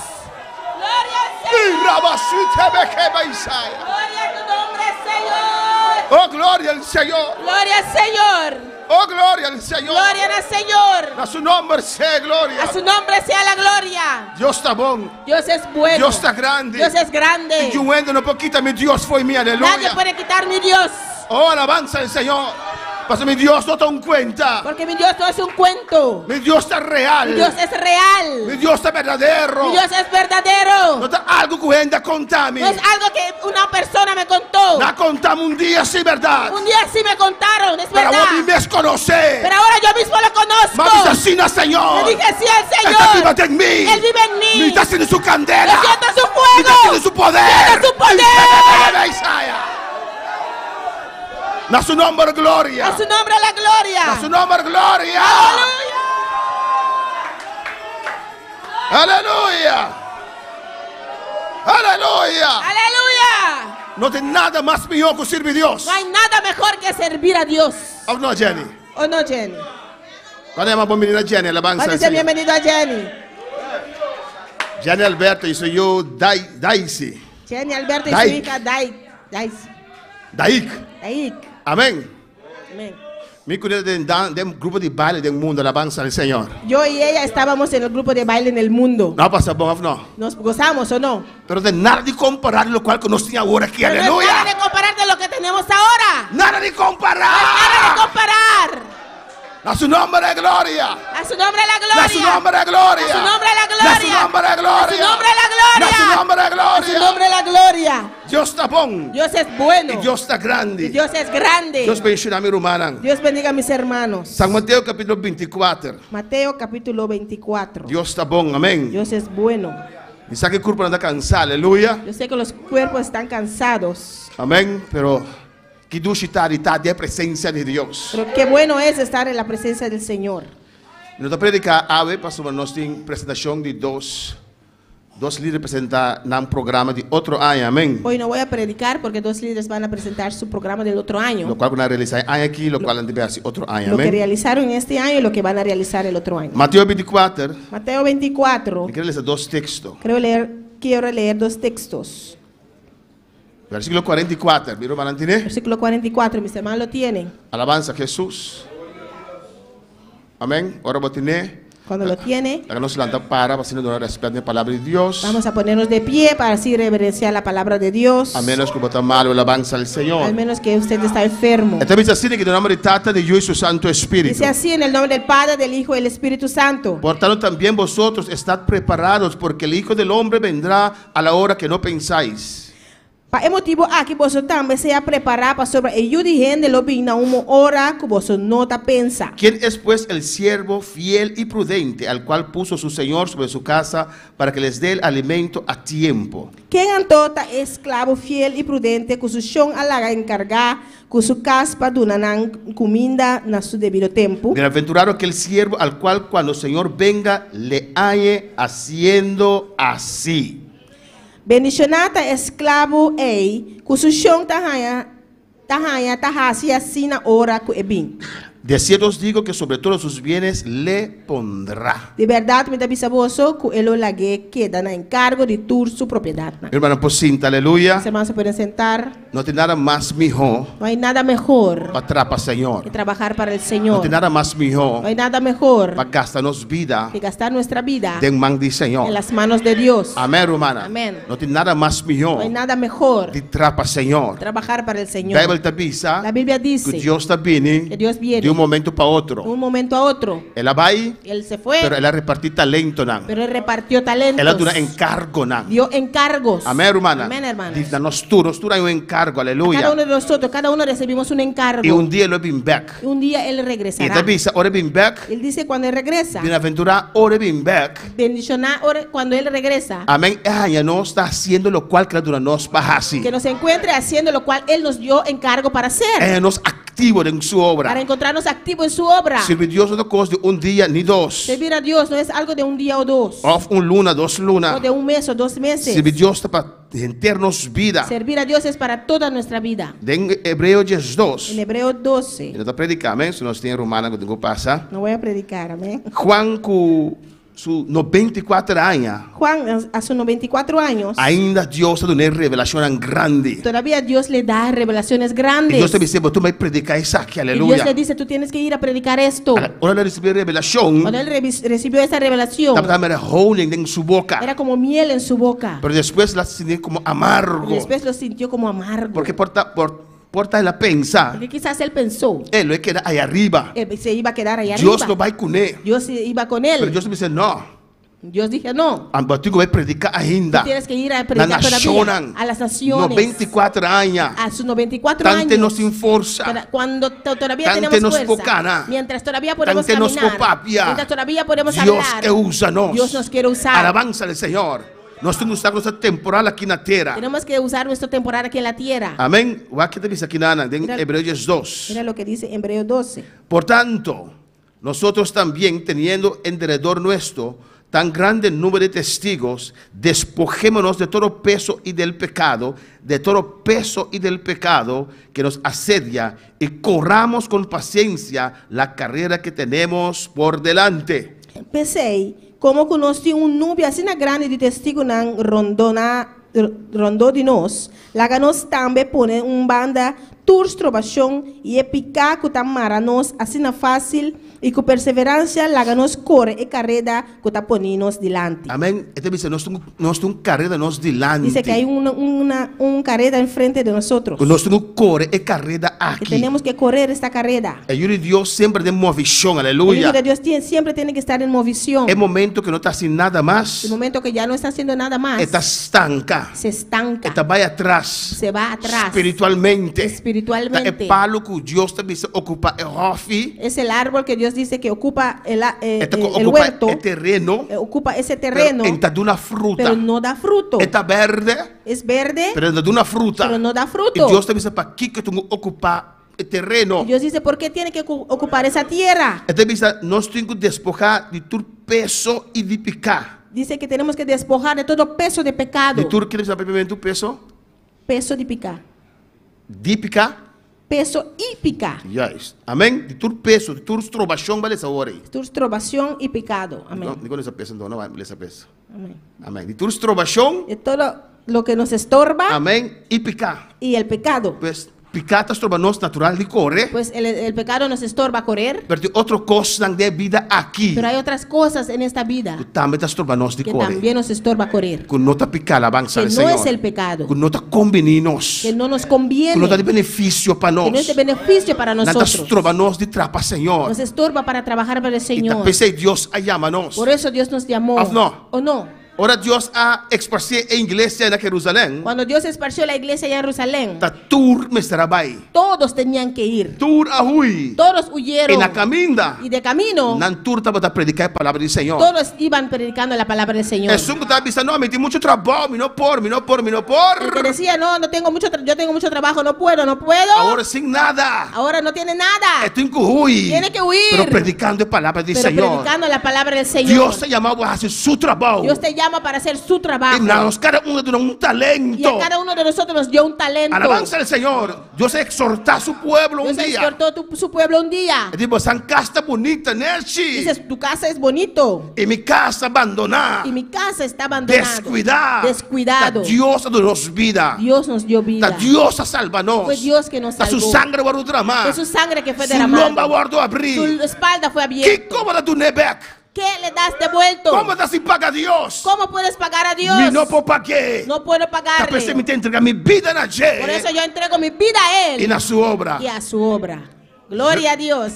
Gloria al Y Señor. Rabashwea que vais Gloria a tu nombre, Señor. Oh, gloria al Señor. Gloria al Señor. Oh, gloria al Señor. Gloria al Señor. A su nombre sea gloria. A su nombre sea la gloria. Dios está bueno. Dios es bueno. Dios está grande. Dios es grande. Y yo no puedo quitar mi Dios fue mi Nadie aleluya. puede quitar mi Dios. Oh, alabanza al Señor. Pasa mi Dios no te un cuenta. Porque mi Dios no es un cuento. Mi Dios está real. Mi Dios es Mi real. Dios está verdadero. Mi Dios es verdadero. No está algo que venga a contarme. No es algo que una persona me contó. La contamos un día sí verdad. Un día sí me contaron, es Pero verdad. a mí me conoce. Pero ahora yo mismo lo conozco. Mami asesina Señor. Le dije sí al Él Señor. está vivo en mí. Él vive en mí. Ni está haciendo su candela. Yo siento su Ni fuego. está haciendo su poder. Siento su poder. A su nombre gloria. A su nombre la gloria. A su nombre gloria. Aleluya. Aleluya. Aleluya. Aleluya. No hay nada más mío que servir a Dios. No hay nada mejor que servir a Dios. ¿O no, Jenny? ¿O no, Jenny? ¿Cuándo llama bienvenida a Jenny? Alabanza al Dice Señor. bienvenido a Jenny. Jenny Alberto y soy yo, Daisy. Jenny Alberto y su Daik. hija Daisy. Daik. Daik. Amén. Amén. Me cuido de un grupo de baile del mundo, alabanza al Señor. Yo y ella estábamos en el grupo de baile en el mundo. No pasa bon, no. ¿Nos gozamos o no? Pero de nada de comparar lo cual que nos tiene ahora aquí, Pero no es aleluya. nada de comparar de lo que tenemos ahora. Nada de comparar. Nada de comparar. A su nombre de gloria. A su nombre la gloria. A su nombre de gloria. A su nombre la gloria. A su nombre de gloria. A su nombre la gloria. A su nombre de A su gloria. nombre la gloria. Dios está bon. Dios es bueno. Y Dios está grande. Y Dios es grande. Dios bendiga a mi hermana. Dios bendiga a mis hermanos. San Mateo capítulo 24. Mateo capítulo 24. Dios está bon, amén. Dios es bueno. Y sabe que el cuerpo anda cansado, aleluya. Yo sé que los cuerpos están cansados. Amén. Pero que duchita de presencia de Dios. Pero qué bueno es estar en la presencia del Señor. Nuestra predica ave pastor nos tiene presentación de dos líderes presentan un programa de otro año, amén. Hoy no voy a predicar porque dos líderes van a presentar su programa del otro año. Lo cual van a realizar aquí, lo cual han de hacer otro año, Lo que amén. realizaron este año y lo que van a realizar el otro año. Mateo 24, Mateo 24. quiero leer dos textos. Quiero leer dos textos. Versículo 44, ¿vieron van a tener? Versículo 44, mis hermanos lo tienen. Alabanza a Jesús. Amén. Ahora voy a tener. Cuando lo tiene, Háganos la para, haciendo una respeto de la palabra de Dios. vamos a ponernos de pie para así reverenciar la palabra de Dios. A menos que bota mal alabanza al Señor. Al menos que usted está enfermo. Esta dice así que en el nombre de Tata, de Dios y su Santo Espíritu. Dice así en el nombre del Padre, del Hijo y del Espíritu Santo. Por tanto, también vosotros estad preparados, porque el Hijo del Hombre vendrá a la hora que no pensáis. Pa emotivo aqui você também se preparar para sobre ajuda gente lo bem na uma hora que você não tá pensa. ¿Quién es pues el siervo fiel y prudente al cual puso su señor sobre su casa para que les dé el alimento a tiempo? Quem antota é escravo fiel e prudente que su chão alaga encargar que su caspa donan comida na su debido tempo. Bienaventurado aquel siervo al cual cuando el Señor venga le halle haciendo así. Bendicionata escravo que su chão tahaya assim na hora que é bem. De cierto os digo que sobre todos sus bienes le pondrá. De verdade, me avisa vosotros que ele lague queda na encargo de toda su propiedad. Hermano, pues cinta, aleluya. Los hermanos se pueden sentar. No tiene nada más mejor No hay nada mejor para atrapar Señor. que trabajar para el No Señor. tiene nada más mejor No hay nada mejor para gastarnos vida que gastar nuestra vida de man de Señor. en las manos de Dios. Amén, hermana. Amén. No tiene nada más No hay mejor nada mejor de trapa Señor. trabajar para el La Señor. Biblia te avisa La Biblia que dice Dios está viene que Dios viene de un momento para de otro. un momento a otro. Él va ahí, Él se fue, pero él ha repartido talento. Nan. pero él repartió Él ha talentos. dado un encargo. Nan. Dio encargos. Amén, hermana. Amén, hermanos. Dice, nosotros hay un encargo, Cada aleluya. uno de nosotros, cada uno recibimos un encargo. Y un día lo ven back. Y un día él Y te regresará. avisa, ahora ven back. Él dice cuando él regresa. Bienaventurado, ahora ven back. Bendicionar cuando él regresa. Amén. Ella no está haciendo lo cual que la nos baja así. Que nos encuentre haciendo lo cual él nos dio encargo para hacer. Ella nos activo en su Para obra. encontrarnos activos en su obra. Sirve Dios no cosa de un día ni dos. Servir a Dios no es algo de un día o dos. Of un luna, dos O lunas. de un mes o 2 meses. Sirve Dios para enternos vida. Servir a Dios es para toda nuestra vida. En Hebreo 2. En Hebreo 12. Eu estou predicando, amém? Se nós temos romana que tenho que passar. No voy a predicar, amén. Juan com su 94 anos, Juan, a sus 94 años, ainda Deus está dando revelação grande. todavía Dios le da revelaciones E grandes. Deus está dizendo, tu vai predicar isso aqui, Y Dios aleluia. le dice, tú tienes que ir a predicar esto. Ora, ele recebeu revelação, Cuando él recibió esa revelación, estava holding em sua boca. era como miel en su boca. Pero depois ela se sentiu como amargo. Y después lo sintió como amargo. Porque porta ela pensa, Porque quizás él pensó, ele vai quedar aí arriba. él se iba a quedar allá Deus não arriba. vai com ele. Dios iba con Pero él. Deus disse, não. Dios dije, no, Ambatigo vai predicar ainda. tú tienes que ir a Na predicar todavía nação, a las naciones. 94 anos. A sus 94 Tante nos años. força. Cuando todavía Tante tenemos nos fuerza, focana. mientras todavía podemos Tante nos caminar, popapia. mientras todavía podemos Dios hablar, que usa-nos. Dios nos quiere usar. Alabanza al Señor. Nós temos que usar nossa temporal aqui na terra. Tenemos que usar nuestra temporada aquí en la tierra. Amém? O que te diz aqui na em Mira- Hebreos 2. Mira lo que dice en Hebreo 12. Por tanto, nosotros también, teniendo en derredor nuestro tan grande número de testigos, despojémonos de todo peso y del pecado, que nos asedia, y corramos con paciencia la carrera que tenemos por delante. Pensei, como que nós tínhamos nuvem assim grande de testigo nan rondou de nós, lá nós também põe banda tours trovação e picar que tamara nós assim fácil e com perseverança lá nós corre e carreira que tá poninos delante. Amén. Este dice, nós temos carrera nos delante. Dice que hay una carrera enfrente de nosotros. Nós temos corre e carrera Que aqui. tenemos que correr esta carrera. E eu Deus sempre tem movição, El aleluia. Hijo de Dios siempre tiene que estar en movición. É momento que não está assim nada mais. El momento que ya no está haciendo nada más, Está estanca. se estanca, Está vai atrás. se va atrás. Espiritualmente. Espiritualmente. É palo que Deus também se ocupa. É rofi. Es el árbol que Dios dice que ocupa el Ocupa huerto, é terreno. ocupa ese terreno, Está dando uma fruta. pero no da fruto. Está verde. Es verde, Pero está dando uma fruta. pero no da E fruto. Deus também sabe para que tu ocupar o terreno. Dios dice, ¿por qué tiene que ocupar esa tierra? Então, nós temos que despojar de todo peso e de picar. Dice que tenemos que despojar de todo peso de pecado. De tudo que eles sabem do peso. Peso de picar. De picar. Peso y picar. Yes. Amém? De todo peso, de toda trovação, vale essa hora aí. Turbación y pecado. Amén. Não, digo essa peça, não vai essa peça. Amén. Amém. De toda trovação, De todo lo que nos estorba amém, e picar. y el pecado. Pues, picar está estorbando natural de correr. Pues el pecado nos estorba correr, Pero tem outra coisa de vida aqui. pero hay otras cosas en esta vida Que também está estorbando de que correr. también nos estorba correr. Que não está picar a avança Que do no Senhor. es el pecado, Que não está combinando-nos. que no nos Que conviene, não está de benefício para que no nós. es de beneficio para Não está nosotros. estorbando de trapa, Senhor. Nos estorba para trabajar para el E Señor. pensei, Deus a llama-nos. Por eso Dios nos llamó. Ah, no. ¿O no? Ora Dios ha esparcido a iglesia en Jerusalén. Cuando Dios esparció la iglesia allá en Jerusalén, Ta tour mesrabai. todos tenían que ir. Tour ahui. Todos huyeron. En la caminda. Y de camino, Nan tour ta predicar la palabra del Señor. todos iban predicando la palabra del Señor. Es un que está diciendo, no, me tiene mucho trabajo, mi no por. El que decía, no tengo mucho, yo tengo mucho trabajo, no puedo. Ahora sin nada. Ahora no tiene nada. Estoy en Cujuy. Tiene que huir. Pero predicando la palabra del Pero Señor. predicando la palabra del Señor. Dios te llamaba a hacer su trabajo. Dios te llama para hacer su trabajo. Y nos cada uno tiene un Y a talento. cada uno de nosotros nos dio un talento. Alabanza al Señor. Dios exhorta a su pueblo un Dios día. exhortó su pueblo un día. Digo, San casa bonita, Nelchi. Dices, tu casa es bonito. Y mi casa abandonada. Y mi casa está abandonada. Ta Descuidado. Dios nos vida. Dios nos dio vida. Ta Dios a salvarnos. Fue Dios que nos Ta su salvó. sangre guardó drama. Fue su sangre que fue Su lomba derramada. guardó abrir. Su espalda fue ¿Qué abierta. cómo tu nebek? ¿Qué le das de vuelto? ¿Cómo te si paga Dios? ¿Cómo puedes pagar a Dios? Mi no puedo pagar. No puedo Ta pagarle. pese mi te entrega mi vida en Por eso yo entrego mi vida a y Él na su obra. y a su obra. Gloria a Dios.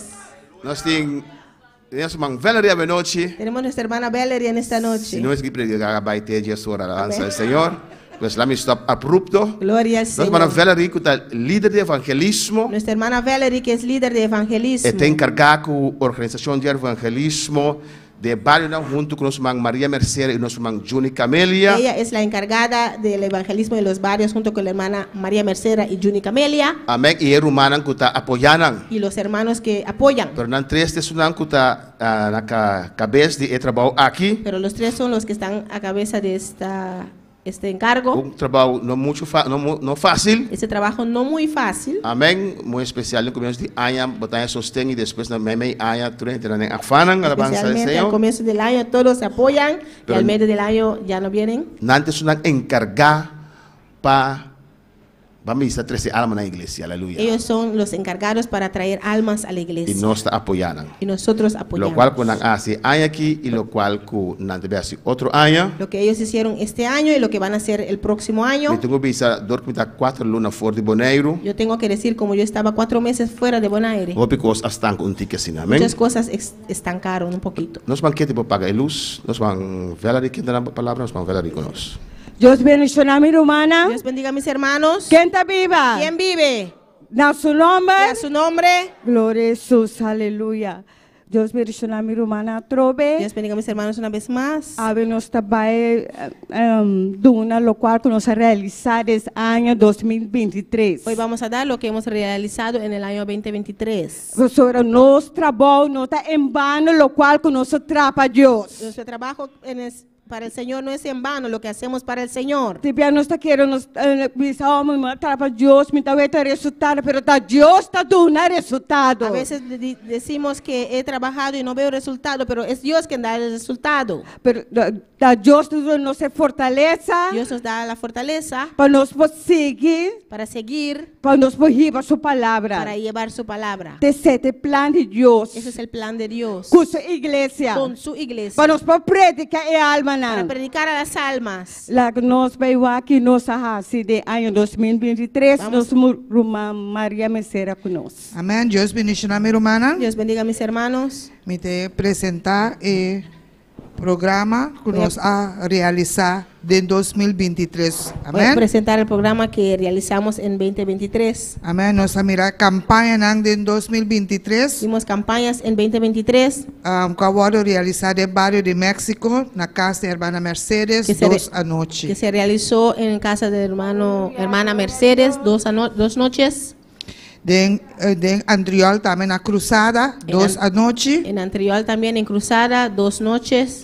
Nós temos uma Valeria Benochi. Tenemos nuestra hermana Valerie en esta Se noche. nós que predicar vai ter dia sua alabança ao Senhor. Nós lá me está abrupto. Gloria al Nossa irmã Señor. Valerie que é líder de evangelismo. Nuestra hermana Valerie, que es líder de evangelismo. E tem encargado com a organização de evangelismo de barrio junto com nossa irmã Maria Mercedes e nossa irmã Juni Camelia. Ella es la encargada del evangelismo de los barrios junto con la hermana María Mercera y Juni Camelia Amém. E a Romana que está apoiando. y los hermanos que apoyan. Pero não três de sunan que está na cabeça de trabalho aqui. Pero los tres son los que están a cabeza de este encargo. Trabalho não muito não fácil. Ese trabajo no muy fácil. Amém. Muito especial no começo de ano, botar sostém e depois na meia ano, tudo entrando em afanan, alabanza ao Especialmente al Senhor. comienzo del año todos se apoyan y Pero al medio del año ya no vienen. Nantes sunan encargar para vamos a 13 almas na igreja, aleluia. Ellos son los encargados para traer almas a la E iglesia. nós está apoiando. Y nosotros Lo apoyamos. cual con hace año aquí y lo cual con nante hace otro año. Lo que ellos hicieron este año y lo que van a hacer el próximo año. Me tengo visa dormir 4 lunas fuera de Bonaire. Yo tengo que decir, como yo estaba 4 meses fuera de Bonaire, Hope cos están un tique sin amén. muchas cosas estancaron un poquito. Nos van que tipo paga luz, nos van Valerie que la palabra, nos van Valerie con nos. Dios bendiga a mi hermana. Dios bendiga a mis hermanos. ¿Quién está viva? ¿Quién vive? Da su nombre. A su nombre. Gloria a Jesús, aleluya. Dios bendiga a mi hermana Trove. Dios bendiga a mis hermanos una vez más. Ave nos trabalho duna, lo cual que nos realizar este año 2023. Hoy vamos a dar lo que hemos realizado en el año 2023. Professora, nosso trabalho não está em vano, lo cual que nos trapa a Deus. Nuestro trabajo para el Señor no es en vano, lo que hacemos para el Señor. Tipo, nós está querendo pensar, trapa a Deus, me está vendo resultado, pero tá Deus está dando resultado. A veces decimos que he trabajado y no veo resultado, pero es Dios quien da el resultado. Pero tá Deus dando nossa fortaleza, Dios nos da la fortaleza para nós seguir, para seguir, para nós ir a sua palavra. para llevar su palabra. Esse plan de Deus Ese es el plan de Dios com sua igreja, con su iglesia, para nós predicar e alma. para predicar a las almas. Lá que nós veio aqui, nossa raça de ano 2023, nós irmã Maria Mercedes conosco. Amén. Dios bendiga a mi hermana. Dios bendiga a mis hermanos. Me te presentar el programa que nos ha realizado en 2023. Voy a Amén. presentar el programa que realizamos en 2023. Amén. Nos ha mirado campaña en 2023. Hicimos campañas en 2023 Que ahora realizado en el barrio de México, en la casa de hermana Mercedes, Que se 2 que anoche. se realizó en casa de hermana Mercedes, dos noches. De Andriol también a Cruzada, En 2 anoche. En Antriol también en Cruzada, 2 noches.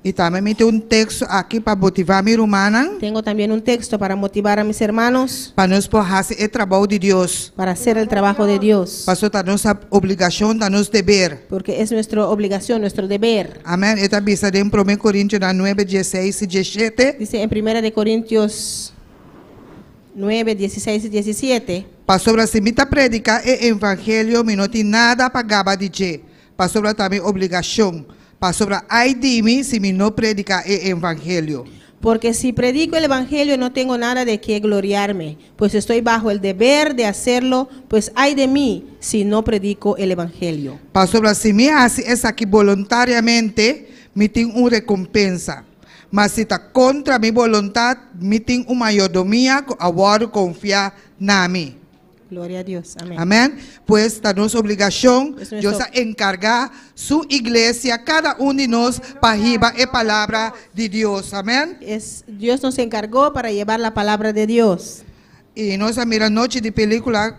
Y también mete un texto aquí para motivar a mi hermana, Tengo también un texto para motivar a mis hermanos para nos poder hacer el trabajo de Dios. para hacer el trabajo de Dios. Pasó a nuestra obligación, a nuestro deber. Porque es nuestra obligación, nuestro deber. Amén. Esta vista en 1 Corintios 9, 16 y 17. Dice en 1 de Corintios 9, 16 y 17. Pasó a semita predicar el evangelio, me no tiene nada para decir. Pasó a también obligación. Pasó a ay de mí si me no predica el evangelio. Porque si predico el evangelio no tengo nada de qué gloriarme, pues estoy bajo el deber de hacerlo, pues ay de mí si no predico el evangelio. Pasó a si me hace es aquí voluntariamente, me tiene una recompensa. mas se está contra minha vontade, me tem uma maiodomia que agora confia na mim. Gloria a Dios. Amén. Amém? Pues está nossa obrigação, Es nuestro- Deus a encargar sua igreja, cada de nós, para llevar a palavra de Deus. Amém? Dios nos encargó para llevar la palabra de Dios. E nós mira noite de película,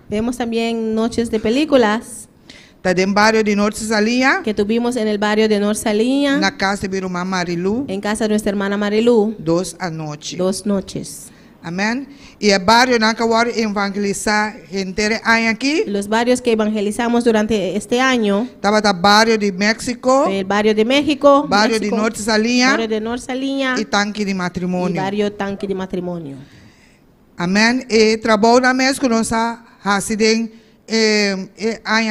Vemos también noches de películas está dentro barrio de Norte Salia, que tuvimos en el barrio de Norsalía, na casa de minha irmã Marilu, en casa de nuestra hermana Marilu, 2 à noite. 2 noches. Amém? E o barrio na que eu evangelizar gente aqui, Los barrios que evangelizamos durante este año, estava o barrio de México, el barrio de México, barrio de México, Norte Salia barrio de Norsalía e tanque de y matrimônio. barrio Tanque de Matrimonio. Amém? E trabalho na mesa com nossa residência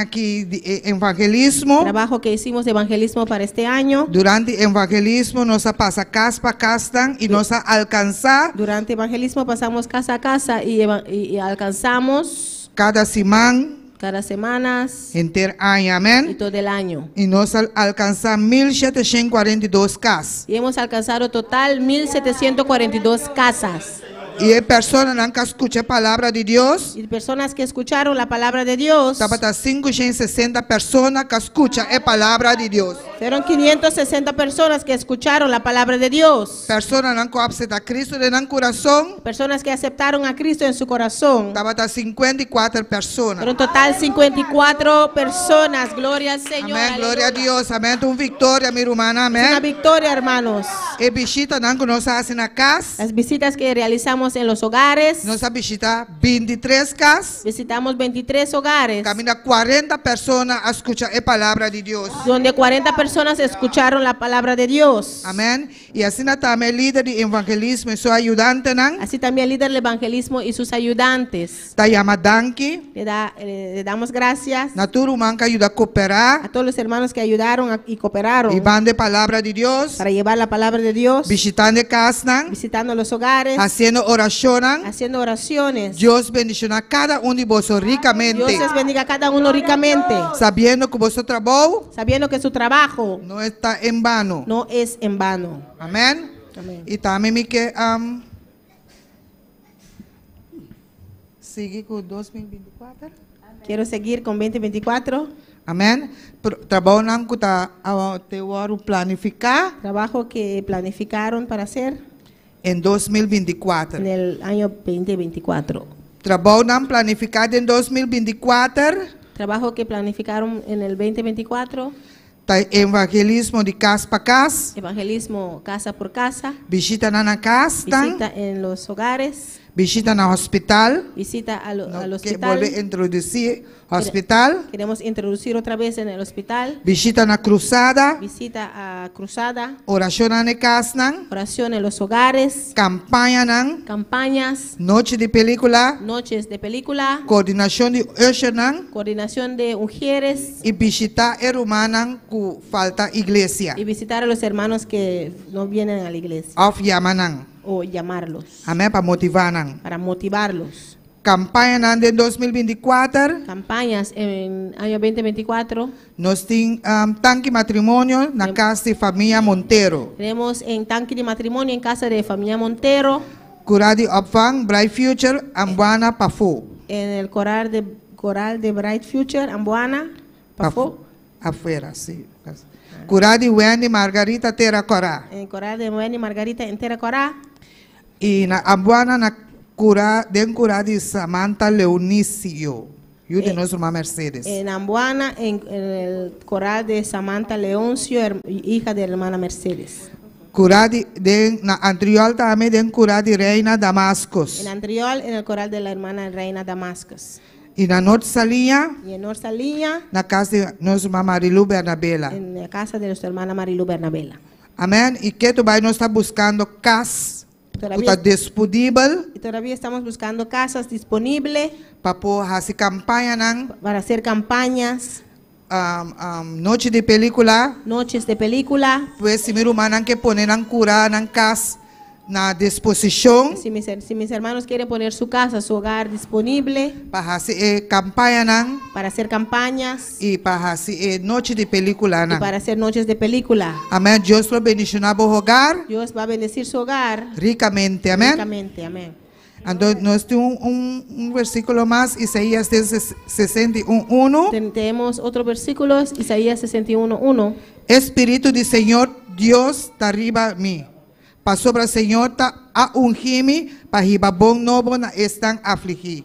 aqui de evangelismo. Trabajo que hicimos de evangelismo para este año. Durante o evangelismo, nós passa casa para casa e nós alcançar Durante evangelismo pasamos casa a casa y alcanzamos cada semana cada semana inteiro ano. y Amém? todo el año. E nós alcançamos 1.742 casas. Y hemos alcanzado total 1.742 casas. E a pessoa não escuta a palavra de Deus. Y personas que escucharon la palabra de Dios, Estava 560 pessoas que escutam a palavra de Deus. fueron 560 personas que escucharon la palabra de Dios. Pessoas não que aceitam Cristo de seu coração. Personas que aceptaron a Cristo en su corazón. Estava 54 pessoas. Fueron total 54 personas. Gloria al Señor. Amém, glória a aleluya. Deus. Amém. Uma vitória, minha irmã. Es una Amém. victoria, hermanos. E visita não que nós fazemos na casa. Las visitas que realizamos en los hogares, Nós visita 23 casas. visitamos 23 hogares, Camina 40 pessoas a escutar a palavra de Deus. donde 40 personas escucharon la palabra de Dios. Amém. E assim também líder de evangelismo e seu ajudante não. Así también el líder del evangelismo y sus ayudantes. Está chamado Danke. Le damos gracias Naturo man que ajuda a cooperar. a todos los hermanos que ayudaron y cooperaron E van de palavra de Deus. para llevar la palabra de Dios, Visitando casas não. visitando los hogares, Haciendo oração não. haciendo oraciones. Deus bendicionar cada de vosotros ricamente. Dios les bendiga a cada uno ricamente, Sabiendo que vuestro trabajo sabiendo que su trabajo no está en vano. no es en vano. Amén. Amén. Y también me que sigue con 2024. Quiero seguir con 2024. Amén. Trabajo nan que te voy a planificar Trabajo que planificaron para hacer en 2024. en el año 2024. Trabajo nan planificar en 2024. Trabajo que planificaron en el 2024. Tá evangelismo de casa para casa. Evangelismo casa por casa. Visita na casa. Visita en los hogares. Visita na hospital. Visita al Que hospital. vuelve a introducir hospital. Queremos introducir otra vez en el hospital. Visita na cruzada. Visita a cruzada. Oración na casa nan. Oración en los hogares. Campaña nan. Campañas. Noche de película. Noches de película. Coordinación de usher nan. Coordinación de ujieres. Y visita hermanan que falta iglesia. Y visitar a los hermanos que no vienen a la iglesia. Of llamanan. O llamarlos. Amén. Para motivar nan. Para motivarlos. Campaña nan de 2024. Campañas en año 2024. Nos tin tanque matrimonio na casa de familia Montero. Tenemos en Tanque de Matrimonio en casa de familia Montero. Cura de opvang, Bright Future, Ambuana, Pafo. En el coral de Bright Future, Ambuana, Pafo. Afuera, sí. Cura de Wendy Margarita Terra Corá. En el coral de Wendy Margarita en Teracorá. Y na Ambuana na cura de Samantha Leonicio. Yo de nuestra mamá Mercedes. En Ambuana, en el coral de Samantha Leoncio, hija de la hermana Mercedes. Cura de na Antriol también de cura de Reina Damascus. En Antriol, en el coral de la hermana Reina Damascus. Y na Norte Salia, Y en Norsalía, na casa de nuestra mamá Marilu Bernabela. en la casa de nuestra hermana Marilu Bernabela. Amén. Y que tu vai no está buscando casa. Está disponible Y todavía estamos buscando casas disponibles para poder hacer campaña nan para hacer campañas, noche de película. noches de película. Pues si mi hermana que ponen en cura en casa na disposição Si mis hermanos quieren poner su casa, su hogar disponible para fazer campanha nan para hacer campañas e para fazer noite de película y nan. para hacer noches de película, Amém. Deus vai bendicionar o hogar Dios va a bendecir su hogar ricamente. Amém. ricamente. Amén. Então, nós temos versículo mais, Isaías 61:1. Tenemos otro versículo, Isaías 61:1. Espírito do Senhor Deus está arriba mim. Para sobre o Senhor está a ungir-me para riba bom novo na estão afligir.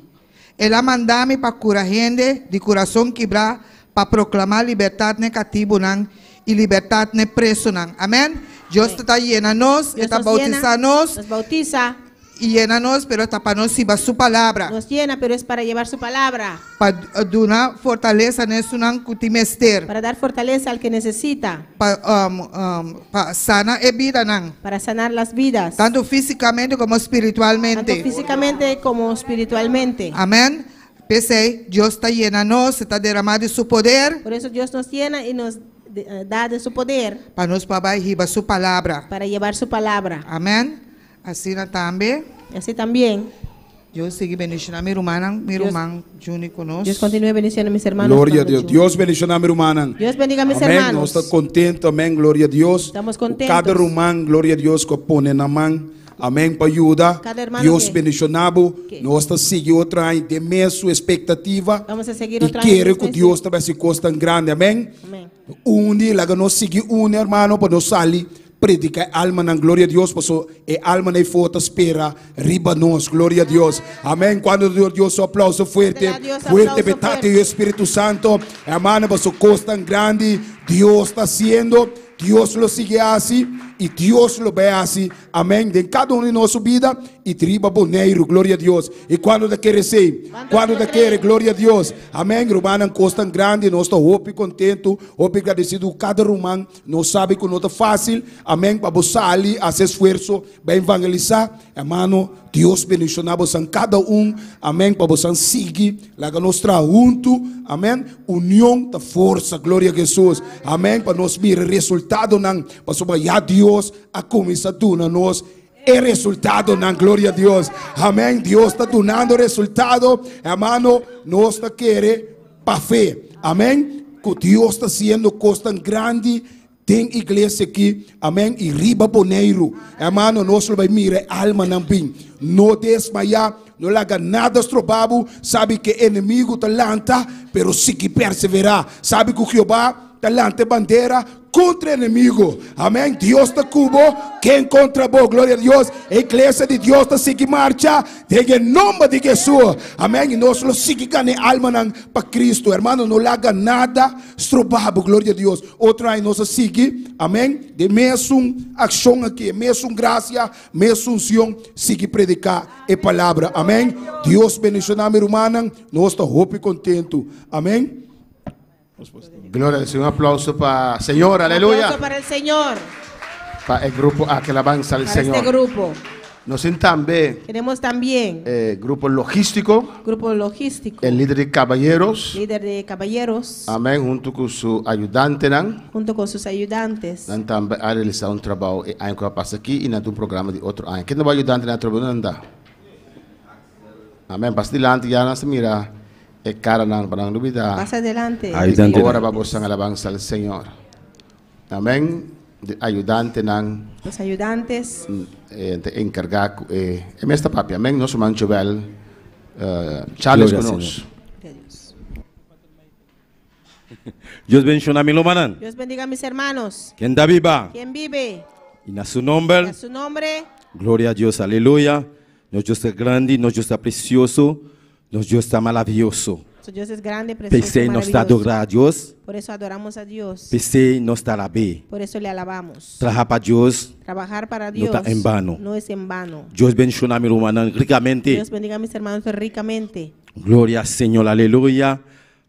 Ela manda-me para curar gente de coração quebrar, para proclamar liberdade ne cativo nan e liberdade ne preso nan. Amém? Deus está llenando nós, Dios está nos llena, bautizando nós nos bautiza, e llena nós, pero está para nós siga sua palavra. nos llena, pero es para llevar su palabra, Para dar fortaleza nisso nan cutimester. para dar fortaleza al que necesita, Para sana e vida nan. para sanar las vidas, Tanto fisicamente como tanto espiritualmente. físicamente como espiritualmente. Amém? Pensei, Deus está llenando nós, está derramando seu poder Por eso Dios nos llena y nos da de su poder para nos papai riba sua palavra. para llevar su palabra. Amém? Assim também, Y así también, Deus siga bendicionando meu irmão junto conosco. Dios continúe bendiciendo a mis hermanos. Glória a cuando Deus. yo- Deus bendicionar meu irmão. Dios bendiga a mis Amém. Nós hermanos. estamos contentos, amém. Glória a Deus. Estamos contentos. Cada irmão, glória a Deus, que põe na mão. Amém. Para ajudar. Cada hermano Deus que- bendicionado. que- Nós estamos seguindo outra ano de mesma expectativa. Vamos a seguir E otra quero vez que Deus também se costa grande. Amém. Amén. Undi, lá nós seguimos irmão, para nós sair. Predica alma na glória a Deus, porque é alma na foto espera, riba nós, glória a Deus. Amém. Quando Deus aplauso forte, Dá Deus fuerte, aplauso betate fuerte. o Espírito Santo, hermano, para su costa grande, Dios está haciendo, Dios lo sigue así y Dios lo ve así. Amén. De cada uno de nuestra vida y triba boneiro, gloria a Dios. Y cuando te quiere ser, cuando te quiere, gloria a Dios. Amén. Romano costa grande, nós estamos hope contento, hope agradecido. Cada romano não sabe que não está fácil. Amém. Para você ali, fazer esforço, para evangelizar. Hermano, Deus bendicionamos a cada amém, para você seguir, lá que nós estamos juntos, amém, união da força, glória a Jesus, amém, para nós ver resultado, para sobre Deus, a começar a nós, é resultado, glória a Deus, amém, Deus está dando resultado, hermano, nós está querendo para fé, amém, que Deus está sendo coisa grande. Tem igreja aqui, amém, e riba boneiro, hermano, nós vamos mirar alma não bem, não desmaiar, não larga nada trabalho, sabe que inimigo talanta, pero se que perseverar, sabe que o Jeová talanta bandeira contra inimigo, amém, Deus está cubo, quem contra vos, glória a Deus, a igreja de Deus está seguindo marcha, em nome de Jesus, amém, e nós vamos seguir ganhando alma para Cristo, hermano, não larga nada trabalho, glória a Deus, outra aí nós seguir, amém, de mesmo ação aqui, mesmo graça, mesmo unção, seguir predicar a palavra, amém, Deus bendicionar meu irmão, nós estamos hope contento, amém. Gloria al Señor. Un aplauso para el Señor. Un Aleluya. aplauso para el Señor, Para el grupo que alabanza al para Señor. este grupo. Nos también Queremos también grupo logístico, grupo logístico, el líder de caballeros. líder de caballeros, Amén. Junto con su ayudante. junto con sus ayudantes. También ha realizado un trabajo el año que pasa aquí y un programa de otro año. ¿Quién nos va a ayudar en el trabajo? Amén. Pasa adelante, ya no se mira el cara para no olvidar. Más adelante. Ayudante. Ahora vamos a alabanza al Señor. Amén. De ayudante Los ayudantes. encargar en esta papi. Amén. No somos Jovel. Charles Gloria al con nos. de Dios. Dios bendiga a mi hermano. Dios bendiga a mis hermanos. Quien da viva. ¿Quién vive? Y en su nombre, A su nombre. gloria a Dios, aleluya. Nuestro Dios es grande, nuestro Dios es precioso, nuestro Dios es maravilloso. Su Dios es grande, precioso, Pensé nos está maravilloso. adorar a Dios, Por eso adoramos a Dios. pensé nos estará bien. Por eso le alabamos. Trabajar para Dios, Trabajar para no Dios está en vano. no es en vano. Dios bendiga a mi hermano ricamente. Dios bendiga a mis hermanos ricamente. Gloria al Señor, aleluya.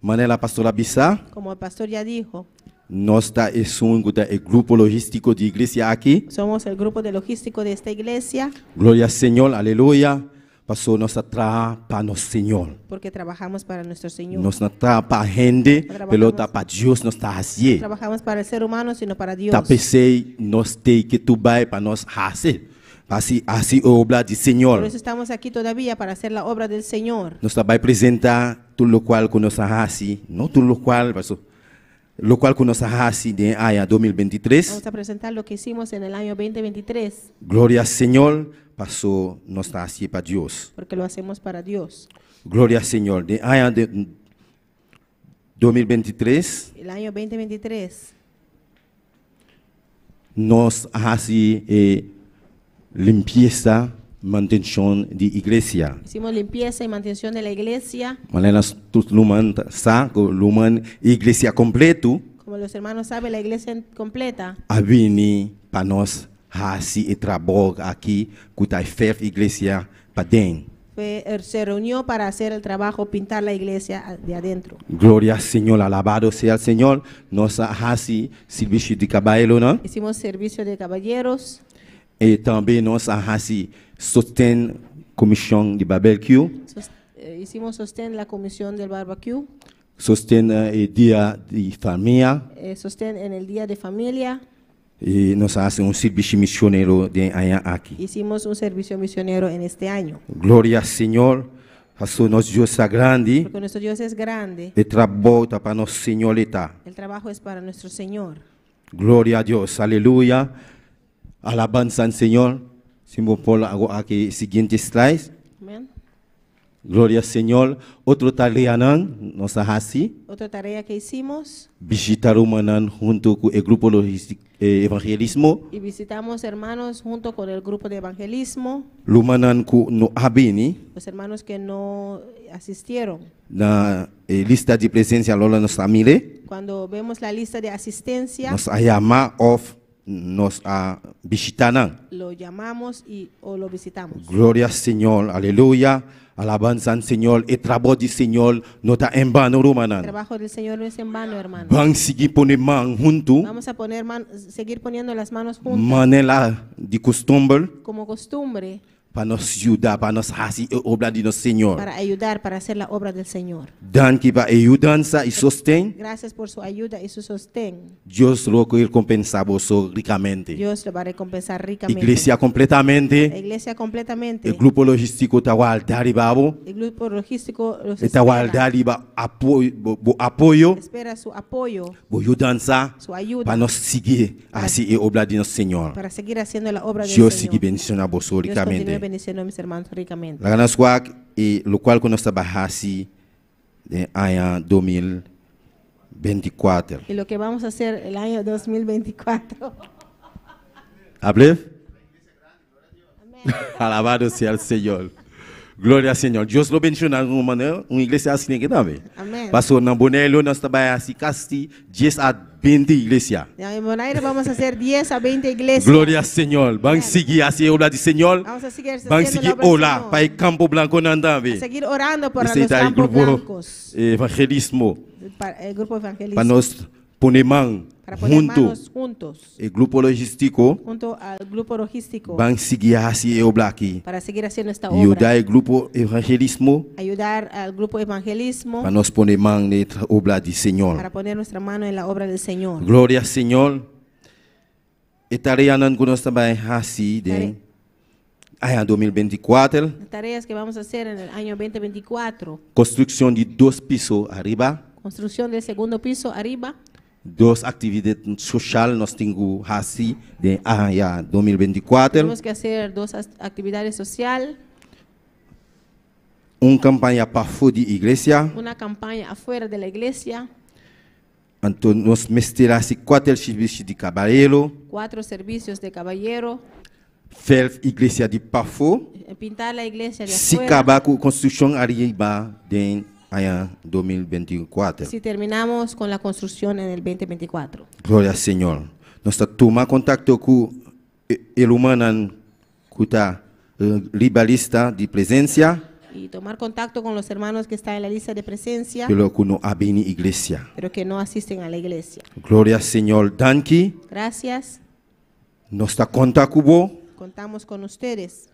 Manela Pastora Bisa, Como el pastor ya dijo, nós es un grupo logístico de iglesia aquí. somos el grupo de logístico de esta iglesia Gloria al Señor, aleluya. Pasó nos trabaja para nuestro Señor. porque trabajamos para nuestro Señor. Nos trabaja para gente, Trabajamos. pero está para Dios, nos está así. Trabajamos para el ser humano, sino para Dios. Tá pensei, nós tem que tu vai para nós hacer. Así obra del Por Señor. eso estamos aquí todavía para hacer la obra del Señor. Nos vai apresentar tudo lo qual que nós hasi, não tudo lo qual que nós hasi de año 2023. Vamos a presentar lo que hicimos en el año 2023, Glória ao Senhor, passou nós está assim para Deus. porque lo hacemos para Dios. Glória ao Senhor. De año de 2023, El año 2023 nós hasi limpeza, manutenção de igreja. hicimos limpieza y mantención de la iglesia. Maneras tudo luman sa, luman igreja completo. Como los hermanos saben, la iglesia completa A vini para nós hasi e trabalho aqui, que tá fer igreja para dentro. se reunió para hacer el trabajo, pintar la iglesia de adentro. Glória ao Senhor, alabado seja o Senhor. Nós hasi serviço de cabelo, não? Hicimos servicio de caballeros, E também nós hasi sostém comissão de barbecue, hicimos sostén la comisión del barbecue, sostém dia de família. sostén en el día de familia, E nós hacemos serviço missionário de año aqui. hicimos un servicio misionero en este año. Glória ao Senhor, passou nosso Deus é grande. Porque nuestro Dios es grande, E trabalho tá para nosso Senhor está. el trabajo es para nuestro Señor. Glória a Deus, aleluia. Alabanza ao Senhor. Simbo Paulo aqui seguinte slide. Amén. Glória ao Senhor. Outro talianan, nossa hasi. Otra tarea que hicimos, Visitar humanan junto com o grupo logístico evangelismo. y visitamos hermanos junto con el grupo de evangelismo, Lumanan ku no abini los hermanos que no asistieron. na lista de presença lola nos família. Cuando vemos la lista de asistencia, Nos ayama of nos a visitanan. lo llamamos o lo visitamos. Glória ao Senhor, aleluia. Alabanza ao Senhor. E trabalho do Senhor não está em vano, El rumanan. trabajo del Señor no es en vano, hermano. Vamos seguir poner mão junto. Vamos a seguir poniendo las manos juntas, Manela de costume como costumbre, para nos ajudar, para nos fazer a obra do nosso Senhor. para ayudar, para hacer la obra del Señor. Dan que vai ajudança e sostém, Gracias por su ayuda y su sostén. Deus logo recompensa você ricamente. Dios le va a recompensar ricamente. Igreja La completamente, iglesia completamente. o grupo logístico está guardado babo, El grupo logístico los está espera, guardado apoio, espera su apoyo, ajudança su ayuda, para nós seguir assim a obra do nosso Senhor. para seguir haciendo la obra del Deus Señor. siga bendicionando você Dios continúe ricamente. bendiciendo a mis hermanos ricamente. La ganas guac e lo qual que nós trabalhamos em ano 2024. Y lo que vamos a hacer el año 2024. Hablé? Alabado sea el Señor. Glória ao Senhor. Deus lo bendiga de uma maneira, uma igreja assim aqui também. Amén. Pastor, na Bonelo nós trabalhamos assim, casi 10 a 20 igrejas. En Bonaire vamos a hacer 10 a 20 iglesias. Glória ao Senhor. Vamos seguir assim a obra do Senhor. Vamos a seguir Vamos haciendo seguir la obra del orar Señor. para o campo branco não A andar. seguir orando por Esse los é o campos grupo blancos. evangelismo. El grupo evangelista. Para nós poner mão Para poner junto. manos juntos. O grupo logístico. Junto al grupo logístico. Vamos seguir assim a obra aqui. Para seguir haciendo esta E obra. ajudar o grupo evangelismo. Ayudar al grupo evangelismo. Para nós poner mão na obra do Senhor. Para poner nuestra mano en la obra del Señor. Glória ao Senhor. E tarefa que nós também assim de ano 2024. Tareas que vamos a hacer en el año 2024. Construção de 2 pisos arriba. Construcción del segundo piso arriba. 2 atividades sociais nós temos assim de ano 2024. Tenemos que hacer 2 actividades sociales. Uma campanha para fora de igreja. Una campaña afuera de la iglesia. Então nós misturamos 4 serviços de cabaleiro. 4 servicios de caballero. Fer igreja de Pafo. Pintar la iglesia de Se afuera. acabar com a construção arriba de ano 2024. Si terminamos con la construcción en el 2024. Glória ao Senhor. Nós tomamos contato com o humano que está ribalista de presença, Y tomar contacto con los hermanos que están en la lista de presencia, pelo que não abem igreja. pero que no asisten a la iglesia. Glória ao Senhor. Danke. Gracias. Nós está conta com Contamos con ustedes,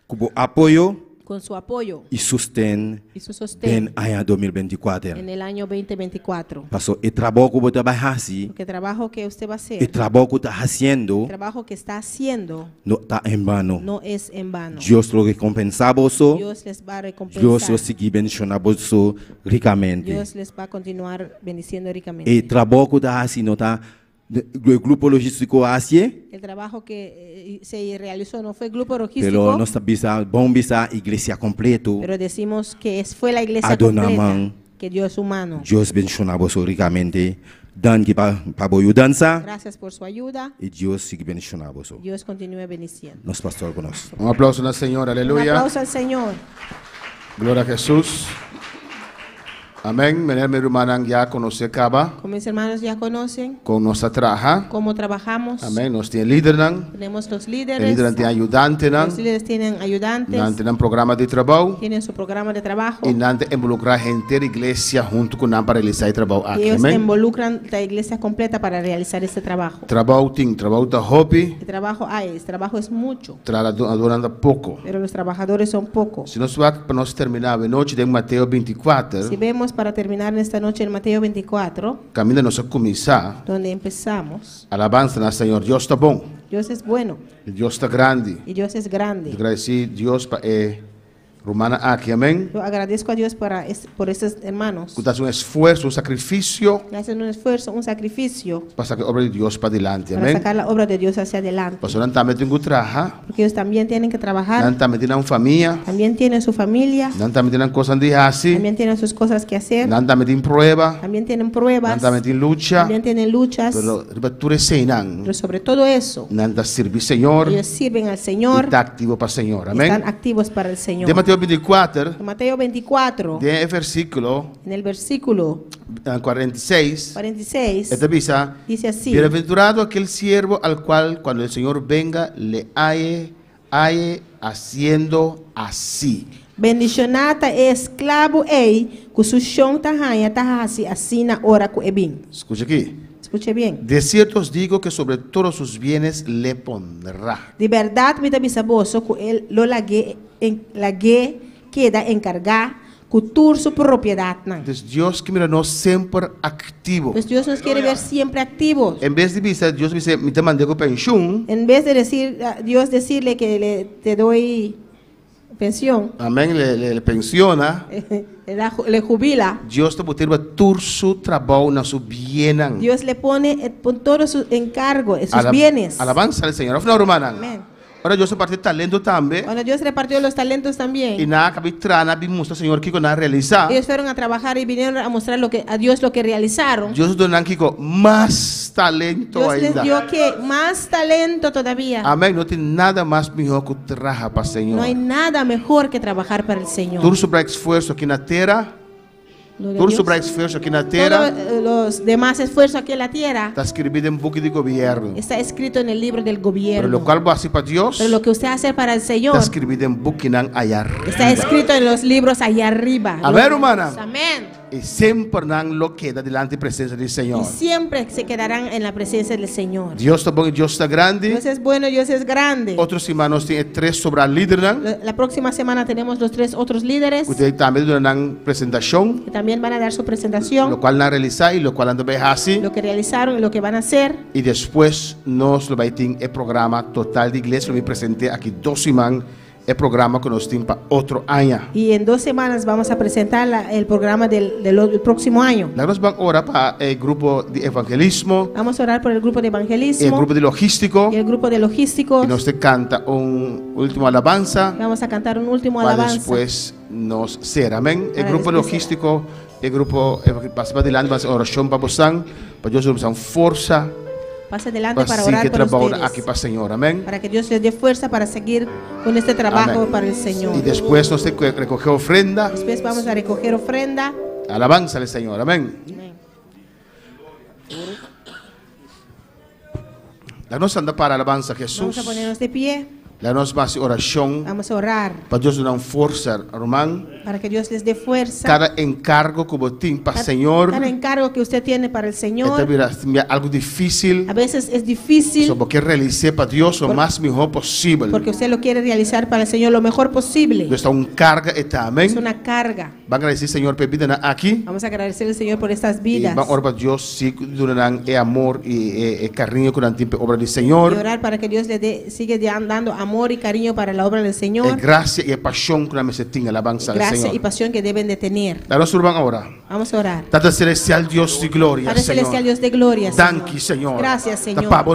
o apoio, con su apoyo e sustém y su sostén em ano 2024. en el año 2024. Pastor, o trabalho que você vai fazer, Porque el trabajo que usted va a o hacer, trabalho que está fazendo, el trabajo que está haciendo, não está em vano. no es en vano. Deus lo recompensa você, Dios les va a Deus recompensar. lo seguir bendicionar você ricamente. Dios les va a continuar bendiciendo ricamente. E trabalho que está fazendo, tá? O grupo logístico hace, El trabajo que se realizó no fue el grupo pero logístico, nós bisa bom bisa igreja completo. pero decimos que fue la iglesia Adonaman. completa que dio su mano. Deus bendicionar você ricamente. Dan que para boa dança Gracias por su ayuda. e Deus siga bendicionar você. Dios continúe bendiciendo. Nosso pastor conosco. Un aplauso al Señor, Un aleluya. aplauso al Señor. Gloria a Jesús. Amén. Mi hermana ya conoce Caba, Como mis hermanos ya conocen con nuestra trabaja. cómo trabajamos. Amén. Nos tiene líder, Tenemos los el líderes. líder tiene ayudante, Los líderes tienen ayudantes. tienen programa de trabajo Tienen su programa de trabajo. y nante involucrar gente de iglesia junto con нам para realizar el trabajo Y aquí. ellos Amén. involucran la iglesia completa para realizar este trabajo. Trabajo ting, trabajo de hobby, El trabajo hay, el trabajo es mucho, adorando poco. pero los trabajadores son pocos. Si nos va para nos terminar la noche de Mateo 24, Si vemos para terminar esta noche en Mateo 24, camina nos a comenzar, donde empezamos, alabanza al Señor. Dios está bueno, Dios es bueno Dios está grande. y Dios es grande. Agradecer a Dios para Romana aquí, amén. Yo agradezco a Dios por estos hermanos Que hace un esfuerzo, un sacrificio que hacen un esfuerzo, un sacrificio para sacar la obra de Dios para adelante, para amén. sacar la obra de Dios hacia adelante. Pastor, también tengo trabajo, Porque ellos también tienen que trabajar, también tienen familia, también tienen su familia, también tienen cosas de hacer, también tienen sus cosas que hacer, también tienen prueba, también tienen pruebas, también tienen lucha, también tienen luchas, pero tú eres seinan, pero sobre todo eso, nanda servir Señor, ellos sirven al y Señor, está activo para el Señor, están amén. activos para el Señor. De Mateo 24, En Mateo 24, de versículo en el versículo 46, 46, esta visa, dice así: bienaventurado aquel siervo al cual cuando el Señor venga le halle haciendo así. bendicionata é esclavo ei, que su chão tahanha tahasi assim na hora que é bem. Escuche aquí. Escute bien. De cierto os digo que sobre todos sus bienes le pondrá. De verdade, me dá bisaboso que ele lo lague queda encargar que tur su propiedade. Entonces Dios que mira nos siempre activo. Pues Dios nos quiere ver siempre activos. En vez de visa, Dios dice, me te mandé con pensión. En vez de decir, Dios decirle que te doy pensión, Amén, le pensiona. le jubila. Dios te puede tur su trabajo na su bienan. Dios le pone todo su encargo, sus bienes. Alabanza al Señor. Afina romana. Amén. Ahora Dios se parte talento también. Cuando Dios repartió los talentos Y también, nada, cabitrana, vimos al Señor que con nada realizar. ellos fueron a trabajar y vinieron a mostrar a Dios lo que realizaron. Dios donan Kiko más talento Dios les ainda. dio que más talento todavía. Amén. No tiene nada más mejor que trabajar para el Señor. No hay nada mejor que trabajar para el Señor. Todo sobre esfuerzo aquí en la tierra. Gloria a Todo Dios. sobre esfuerzo aquí en la tierra. Todos los demás esfuerzos aquí en la tierra Está escrito en book de gobierno. está escrito en el libro del Pero lo gobierno. cual va a hacer para Dios. Pero lo que usted hace para el Señor Está escrito en book allá arriba. está escrito en los libros allá arriba. A ver, Gloria a hermana. Dios. Amén. Y siempre lo queda delante de presencia del Y Señor. siempre se quedarán en la presencia del Señor. Dios está bueno, Dios está grande. Dios es bueno, Dios es grande. Otros hermanos tienen 3 sobre el líder. La próxima semana tenemos los 3 otros líderes Ustedes también dan presentación. que también van a dar su Lo presentación, cual han realizado y lo cual han de ver así. lo que realizaron y lo que van a hacer. Y después nos lo va a tener el programa total de iglesia. Lo me presenté aquí 2 semanas. El programa que nos tiene para otro año. Y en 2 semanas vamos a presentar el programa del próximo año. La nos van ahora para el grupo de evangelismo. Vamos a orar por el grupo de El evangelismo grupo de logístico. y el grupo de logísticos. Y nos te canta un último alabanza. Vamos a cantar un último Para alabanza. después nos ser. Amén. El Para grupo después logístico, el grupo pasa para adelante, para oración para vosotros. Para Dios nos dan fuerza. Pase adelante Para para seguir orar por trabajando ustedes. aquí para el Señor. Amén. Para que Dios les dé fuerza para seguir con este trabajo Amén. para el Señor. Y después nos recoge ofrenda. Después vamos a recoger ofrenda. Alabanza al Señor. Amén. Amén. La nos anda para alabanza a Vamos Jesús. a ponernos de pie. La nos va a hacer oración. Vamos a orar. Para Dios nos dan fuerza, hermano. Para que Dios les dé fuerza. Cada encargo que você tem para o Senhor. Cada encargo que usted tiene para el Señor. É algo difícil. A veces es difícil. Só porque realizar para Deus o mais melhor possível. Porque usted lo quiere realizar para el Señor lo mejor posible. Então está carga eta, amém? Es una carga. Vamos agradecer Senhor por vida aqui. Vamos a agradecer al Señor por estas vidas. E vamos orar para Deus se durarão amor e carinho com a obra do Senhor. Y orar para que Dios le sigue dando amor y cariño para la obra del Señor. Gracia e paixão que nós temos alabança ao Senhor. Gracia y pasión que deben de tener. Vamos a orar. Vamos a orar. Tata celestial Dios de gloria, Padre Señor. celestial Dios de gloria, Señor. Danke, Señor. Gracias, Señor. Por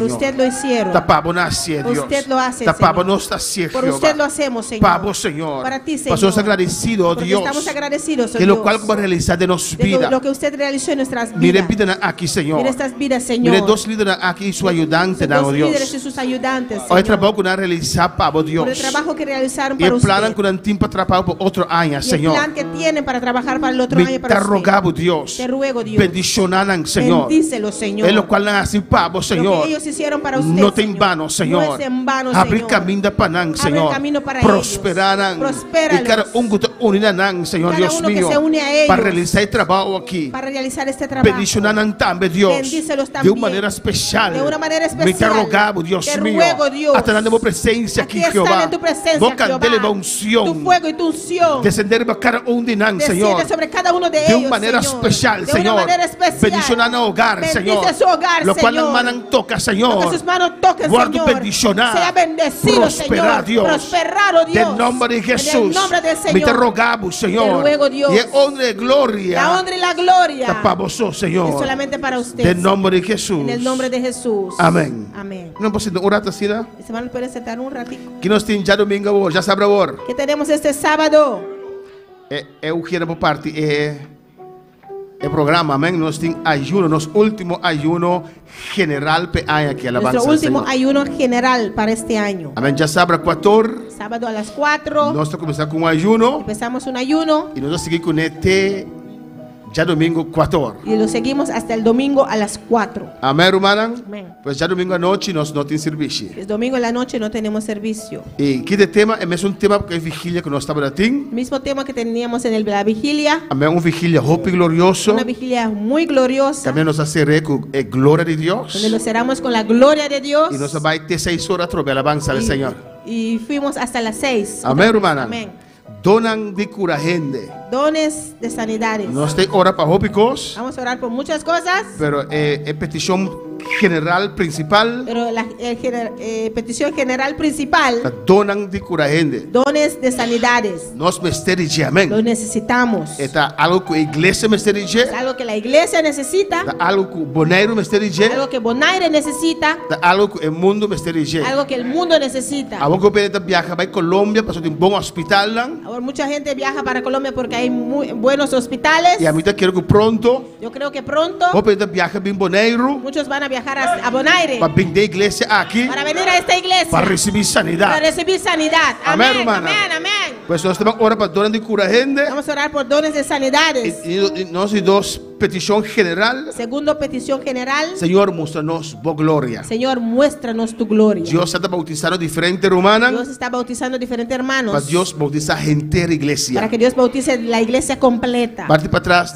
usted lo hicieron. Dios. Usted lo hace, Señor. Por usted lo hacemos, Señor. Pabo, Señor. Para ti, Señor. Estamos agradecidos, Porque Dios. estamos agradecidos, Que Dios. lo cual va a realizar de nuestra vida. Lo que usted realizó en nuestras vidas. Mire vida aquí, Señor. Mire estas vidas, Señor. Mire dos líderes aquí y su ayudante, Dos Dios. líderes y sus ayudantes, Hoy Señor. trabajo que nos realizar, Pabo, Dios. Por el trabajo que realizaron Y para el plan usted. que un tiempo trabajo por otro año, Y el Señor. plan que tienen para trabajar para el otro año Me para te usted. rogamos, Dios. Te ruego, Dios. Bendicionaran, Señor. Bendícelo, Señor. Es lo cual así, Pabo, Lo Señor. que ellos hicieron para usted, No te en Señor. vano, Señor. No es en vano, Abrir Señor. camino de Panán, Abre Señor. camino para Prosperarán. ellos. Prospéralos. Y cada uno que unirán, Señor Cada Dios uno que mío. se une a ellos. Para realizar el trabajo aquí. Para realizar este trabajo. Bendicionarán también, Dios. Bendícelos De también. una manera especial. De una manera Me te especial. rogamos, Dios Te mío. ruego, Dios. Hasta dando presencia aquí, Aquí Jehová. están en tu presencia, Vos candele Jehová. unción. Tu fuego y tu unción. Descender para cada uno de nan, Señor. Desciende sobre cada uno de De ellos, una manera Señor. especial, De Señor. una manera especial. Bendicionar a hogar, Bendice Señor. su hogar, Lo cual Señor. las manos toca, Lo Señor. que sus manos toquen, Guarda Señor. bendicionar. Sea bendecido, Prosperar, Señor. Dios. Prosperar, oh Dios. En nombre de Jesús. En el nombre del Me te Señor. rogamos, Señor. Te ruego, Dios. Y honra y gloria. La honra y la gloria Tapamos, Señor. es solamente para usted. En nombre de Jesús. En el nombre de Jesús. Amén. Amén. Não posso orar assim, né? Mis hermanos, pueden sentar un ratito. Que nós temos já domingo hoje, já sabe agora. ¿Qué tenemos este sábado? Eu quero por parte o programa, amém? Nós temos ayuno, nosso último ayuno general pe año aqui, alabanza Nuestro al último Señor. ayuno general para este año. Amém, já sabe 4. Sábado a las 4. Nós estamos começando com ayuno Empezamos un ayuno e nós vamos seguir com este já domingo 4. y lo seguimos hasta el domingo a las 4. Amém, hermana? Amém. Pois já domingo à noite nós não temos serviço. El domingo en la noche no tenemos servicio. E que de tema é mesmo tema que é vigília que nós estamos aqui. El mismo tema que teníamos en la vigilia. Amém, vigília hope glorioso. Una vigilia muy gloriosa. Também nós haceremos com a glória de Deus. Donde lo cerramos con la gloria de Dios. E nós vai ter 6 horas para alabança ao Senhor. Y fuimos hasta las 6. Amém, hermana? Amén. Donan de cura gente. Dones de sanidades. Nós temos hora para hópicos, Vamos a orar por muchas cosas. pero é petição general principal. Pero la petición general principal. Donan de cura gente. Dones de sanidades. Nós mesterige, amém. Lo necesitamos. É algo que a igreja mesterige. Es algo que la iglesia necesita. É algo que o boneiro mesterige. Algo que Bonaire necesita. É algo que o mundo mesterige. Algo que el mundo necesita. A pouco pensa viaja para Colômbia, passou um bom hospital lá. Ahora mucha gente viaja para Colombia porque hay muy buenos hospitales. E a mim quero que pronto, Yo creo que pronto vou pensa viaja bem boneiro muchos van a viajar a Bonaire para vir da igreja aqui para venir a esta iglesia para receber para sanidade. recibir sanidad. Amén, Amén, hermana. amén, amén. Pues nós estamos orando para donar de cura gente. Vamos a orar por dones de sanidades. E nós e dos petição general. Segundo, petición general. Senhor, mostra-nos boa glória. Señor, muéstranos tu gloria. Deus está bautizando diferente romana. Dios está bautizando diferentes hermanos Para Deus bautizar a inteira igreja. para que Dios bautice la iglesia completa. Parte para trás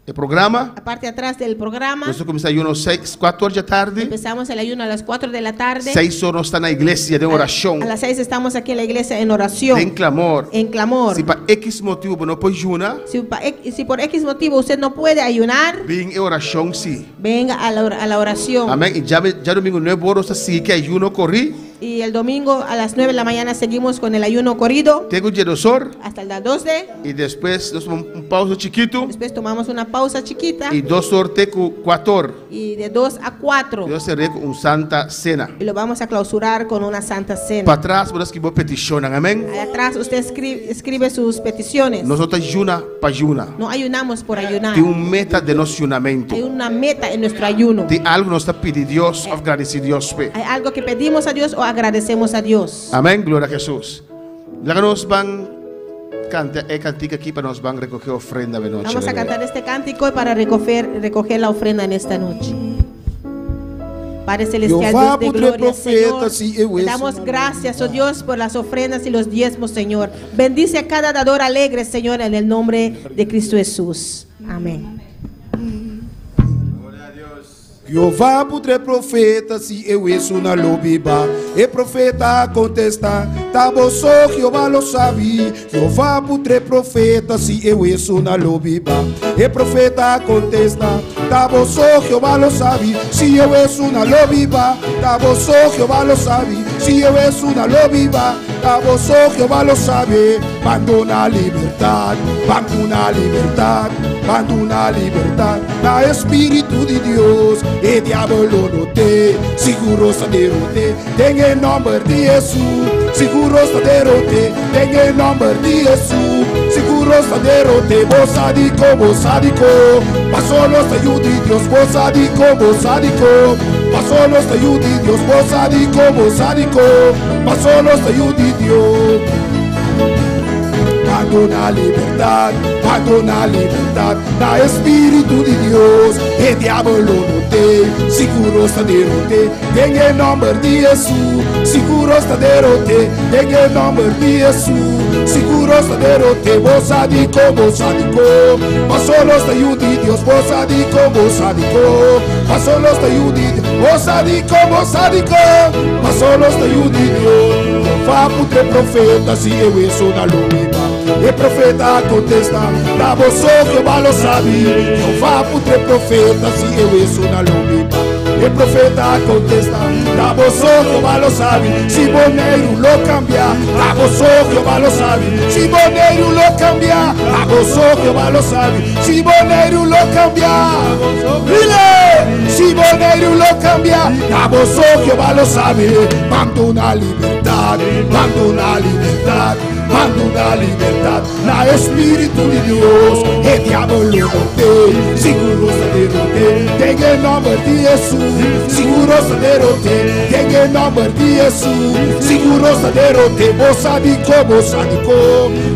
de programa. La parte de atrás del programa. Nós começamos às 4 horas da tarde. Empezamos el ayuno a las 4 de la tarde. 6 horas está na igreja de oração. A las 6 estamos aquí en la iglesia en oración. Tem clamor. En clamor. Se para X motivo não pode juntar, Si por X motivo usted no puede ayunar, vem em oração sim. venga a la oración. Amém. E já domingo 9 horas assim que ayuno corri. Y el domingo a las 9 de la mañana seguimos con el ayuno corrido Tenho dia 2 horas. hasta las 12. E depois nós tomamos pausa chiquito. Después tomamos una pausa chiquita E 2 horas até 4 horas. y de 2 a 4 Deus será com santa cena. y lo vamos a clausurar con una santa cena. Para trás, por que vos peticionam, amém? Allá atrás usted escribe sus peticiones. Nós outros juna para juna. No ayunamos por ayunar. Tem meta de nosso junamento. Hay una meta en nuestro ayuno. Tem algo que nós está pedindo Deus, agradecer Deus. Hay algo que pedimos a Dios o agradecemos a Dios. Amém, glória a Jesus. Lá nós vamos cantar cantica aqui para nós vamos recolher ofrenda de noite. Vamos a cantar este cántico para recoger la ofrenda en esta noche. Padre Celestial, Jehová, Dios de putre gloria, profeta, Señor, si eu te es damos una gracias, oh Dios, por las ofrendas y los diezmos, Señor. Bendice a cada dador alegre, Señor, en el nombre de Cristo Jesús. Amén. Jeová putre profeta, se eu isso na lobiba. E profeta contesta, tá bom só Jeová lo sabe. Jeová putre profeta, se eu isso na lobiba. E profeta contesta, tá bom só Jeová lo sabe. Se eu isso na lobiba, tá bom só Jeová lo sabe. Se eu isso na lobiba, tá bom só Jeová lo sabe. Abandona a liberdade, abandona a liberdade, abandona a liberdade. Na Espírito de Deus. E diabo no te, seguro está derrote, tem em nome de Jesus, seguro está derrote, tem em nome de Jesus, seguro está derrote, bossa dico, passou nos te de Deus, bossa dico, passou nos te de Deus, bossa dico, passou nos te de Deus. Abandona a liberdade, na Espírito de Deus, e diabo no te, seguro está derrote, tem em nome de Jesus, seguro está derrote, tem em nome de Jesus, seguro está derrote, bossa dico, passou nos te de Deus, bossa dico, passou nos te de Deus, bossa dico, passou nos te de Deus. Vá putre profeta, se eu sou na luta. E profeta contesta, da você que lo sabe. Jeová putre profeta, se eu sou na luta. E profeta contesta, da você que lo sabe. Se boneiro lo cambia, da você que lo sabe. Se boneiro lo cambia, da você que lo sabe. Se boneiro lo cambia, se boneiro lo cambia, da você que lo sabe. Abandona a liberdade, abandona a liberdade. Abandona a liberdade, na Espírito de Deus, e diabo lo te, seguro está derrote, tem em nome de Jesus, seguro está derrote, tem em nome de Jesus, seguro está derrote, bossa dico,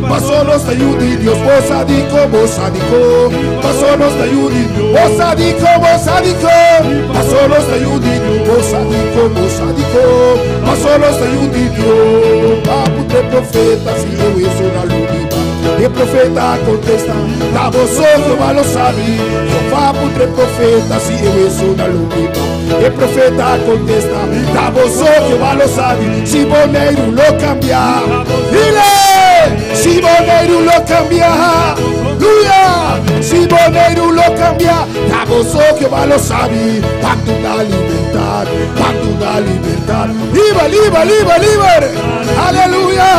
passou nos te de Deus, bossa dico, passou nos te de Deus, bossa dico, passou nos te de Deus, bossa dico, passou nos te de Deus, papo de profeta. Se eu sou na luta, e profeta contesta, da você que lo sabe. Jeová putre profeta, se eu sou na luta, e profeta contesta, da você que lo sabe. Se boneiro lo cambia, se boneiro lo cambia, aleluia. Se boneiro lo cambia, da você que lo sabe. Pacto da liberdade, pacto da liberdade. Livre, aleluia.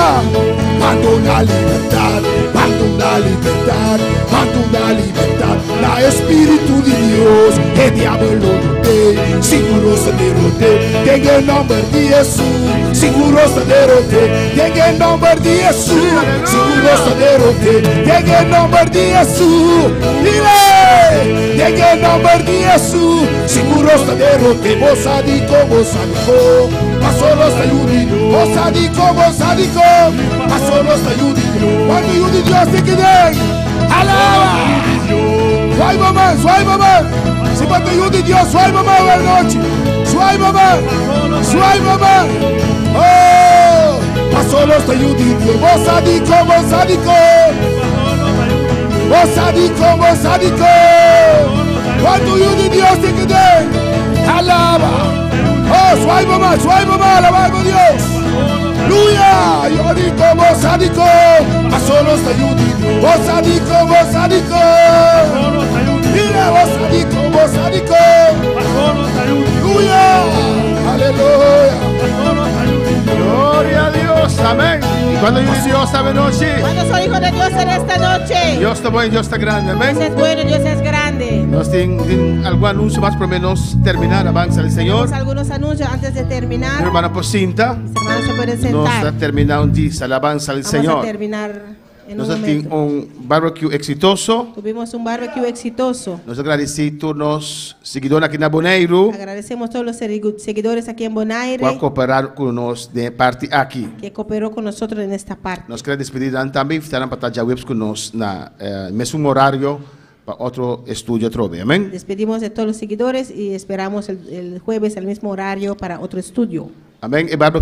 Abandona a liberdade, abandona a liberdade, abandona a liberdade. Na Espírito de Deus, e diabo no te, seguro está derrote, tem em nome de Jesus, seguro está derrote, tem em nome de Jesus, seguro está derrote, tem em nome de Jesus, tem em nome de Jesus, seguro está derrote, bossa dico, passou nos te ayude, bossa dico, passou nos te ayude. Quando ayude Deus tem que dar, alaba. Suai mamãe, se quando ayude Deus, suai mamãe hoje à noite, suai mamãe, oh, passou nos te ayude, bossa dico, quando ayude Deus tem que dar, alaba. Oh, suai mamãe, alabado Deus. Aleluia. Eu digo, bossa dico, passou nos te ayude, bossa dico. Mira, bossa dico. Aleluia. Gloria a Dios, amén. Y cuando yo Dios esta noche, Cuando soy hijo de Dios en esta noche, Dios está bueno, Dios está grande, Dios amén. es bueno, Dios es grande. Nos tienen algún anuncio más por menos terminar, avanza el Señor. Tenemos algunos anuncios antes de Mi terminar. hermana Pocinta Mis hermanos se pueden nos sentar. ha terminado un día, alabanza al Vamos a Señor. terminar en Nos un ha tenido momento. un barbecue exitoso. Tuvimos un barbecue exitoso. Nos agradecemos nos seguidores aqui na Boneiro Agradecemos a todos los seguidores aquí en Bonaire por cooperar conosco de parte aqui. que cooperó con nosotros en esta parte. Nós queremos despedir também, fizeram para estar já webs conosco na mesmo horário para otro estudio trove. Amén. Despedimos de todos los seguidores y esperamos el jueves al mismo horario para otro estudio. Amén. E Bible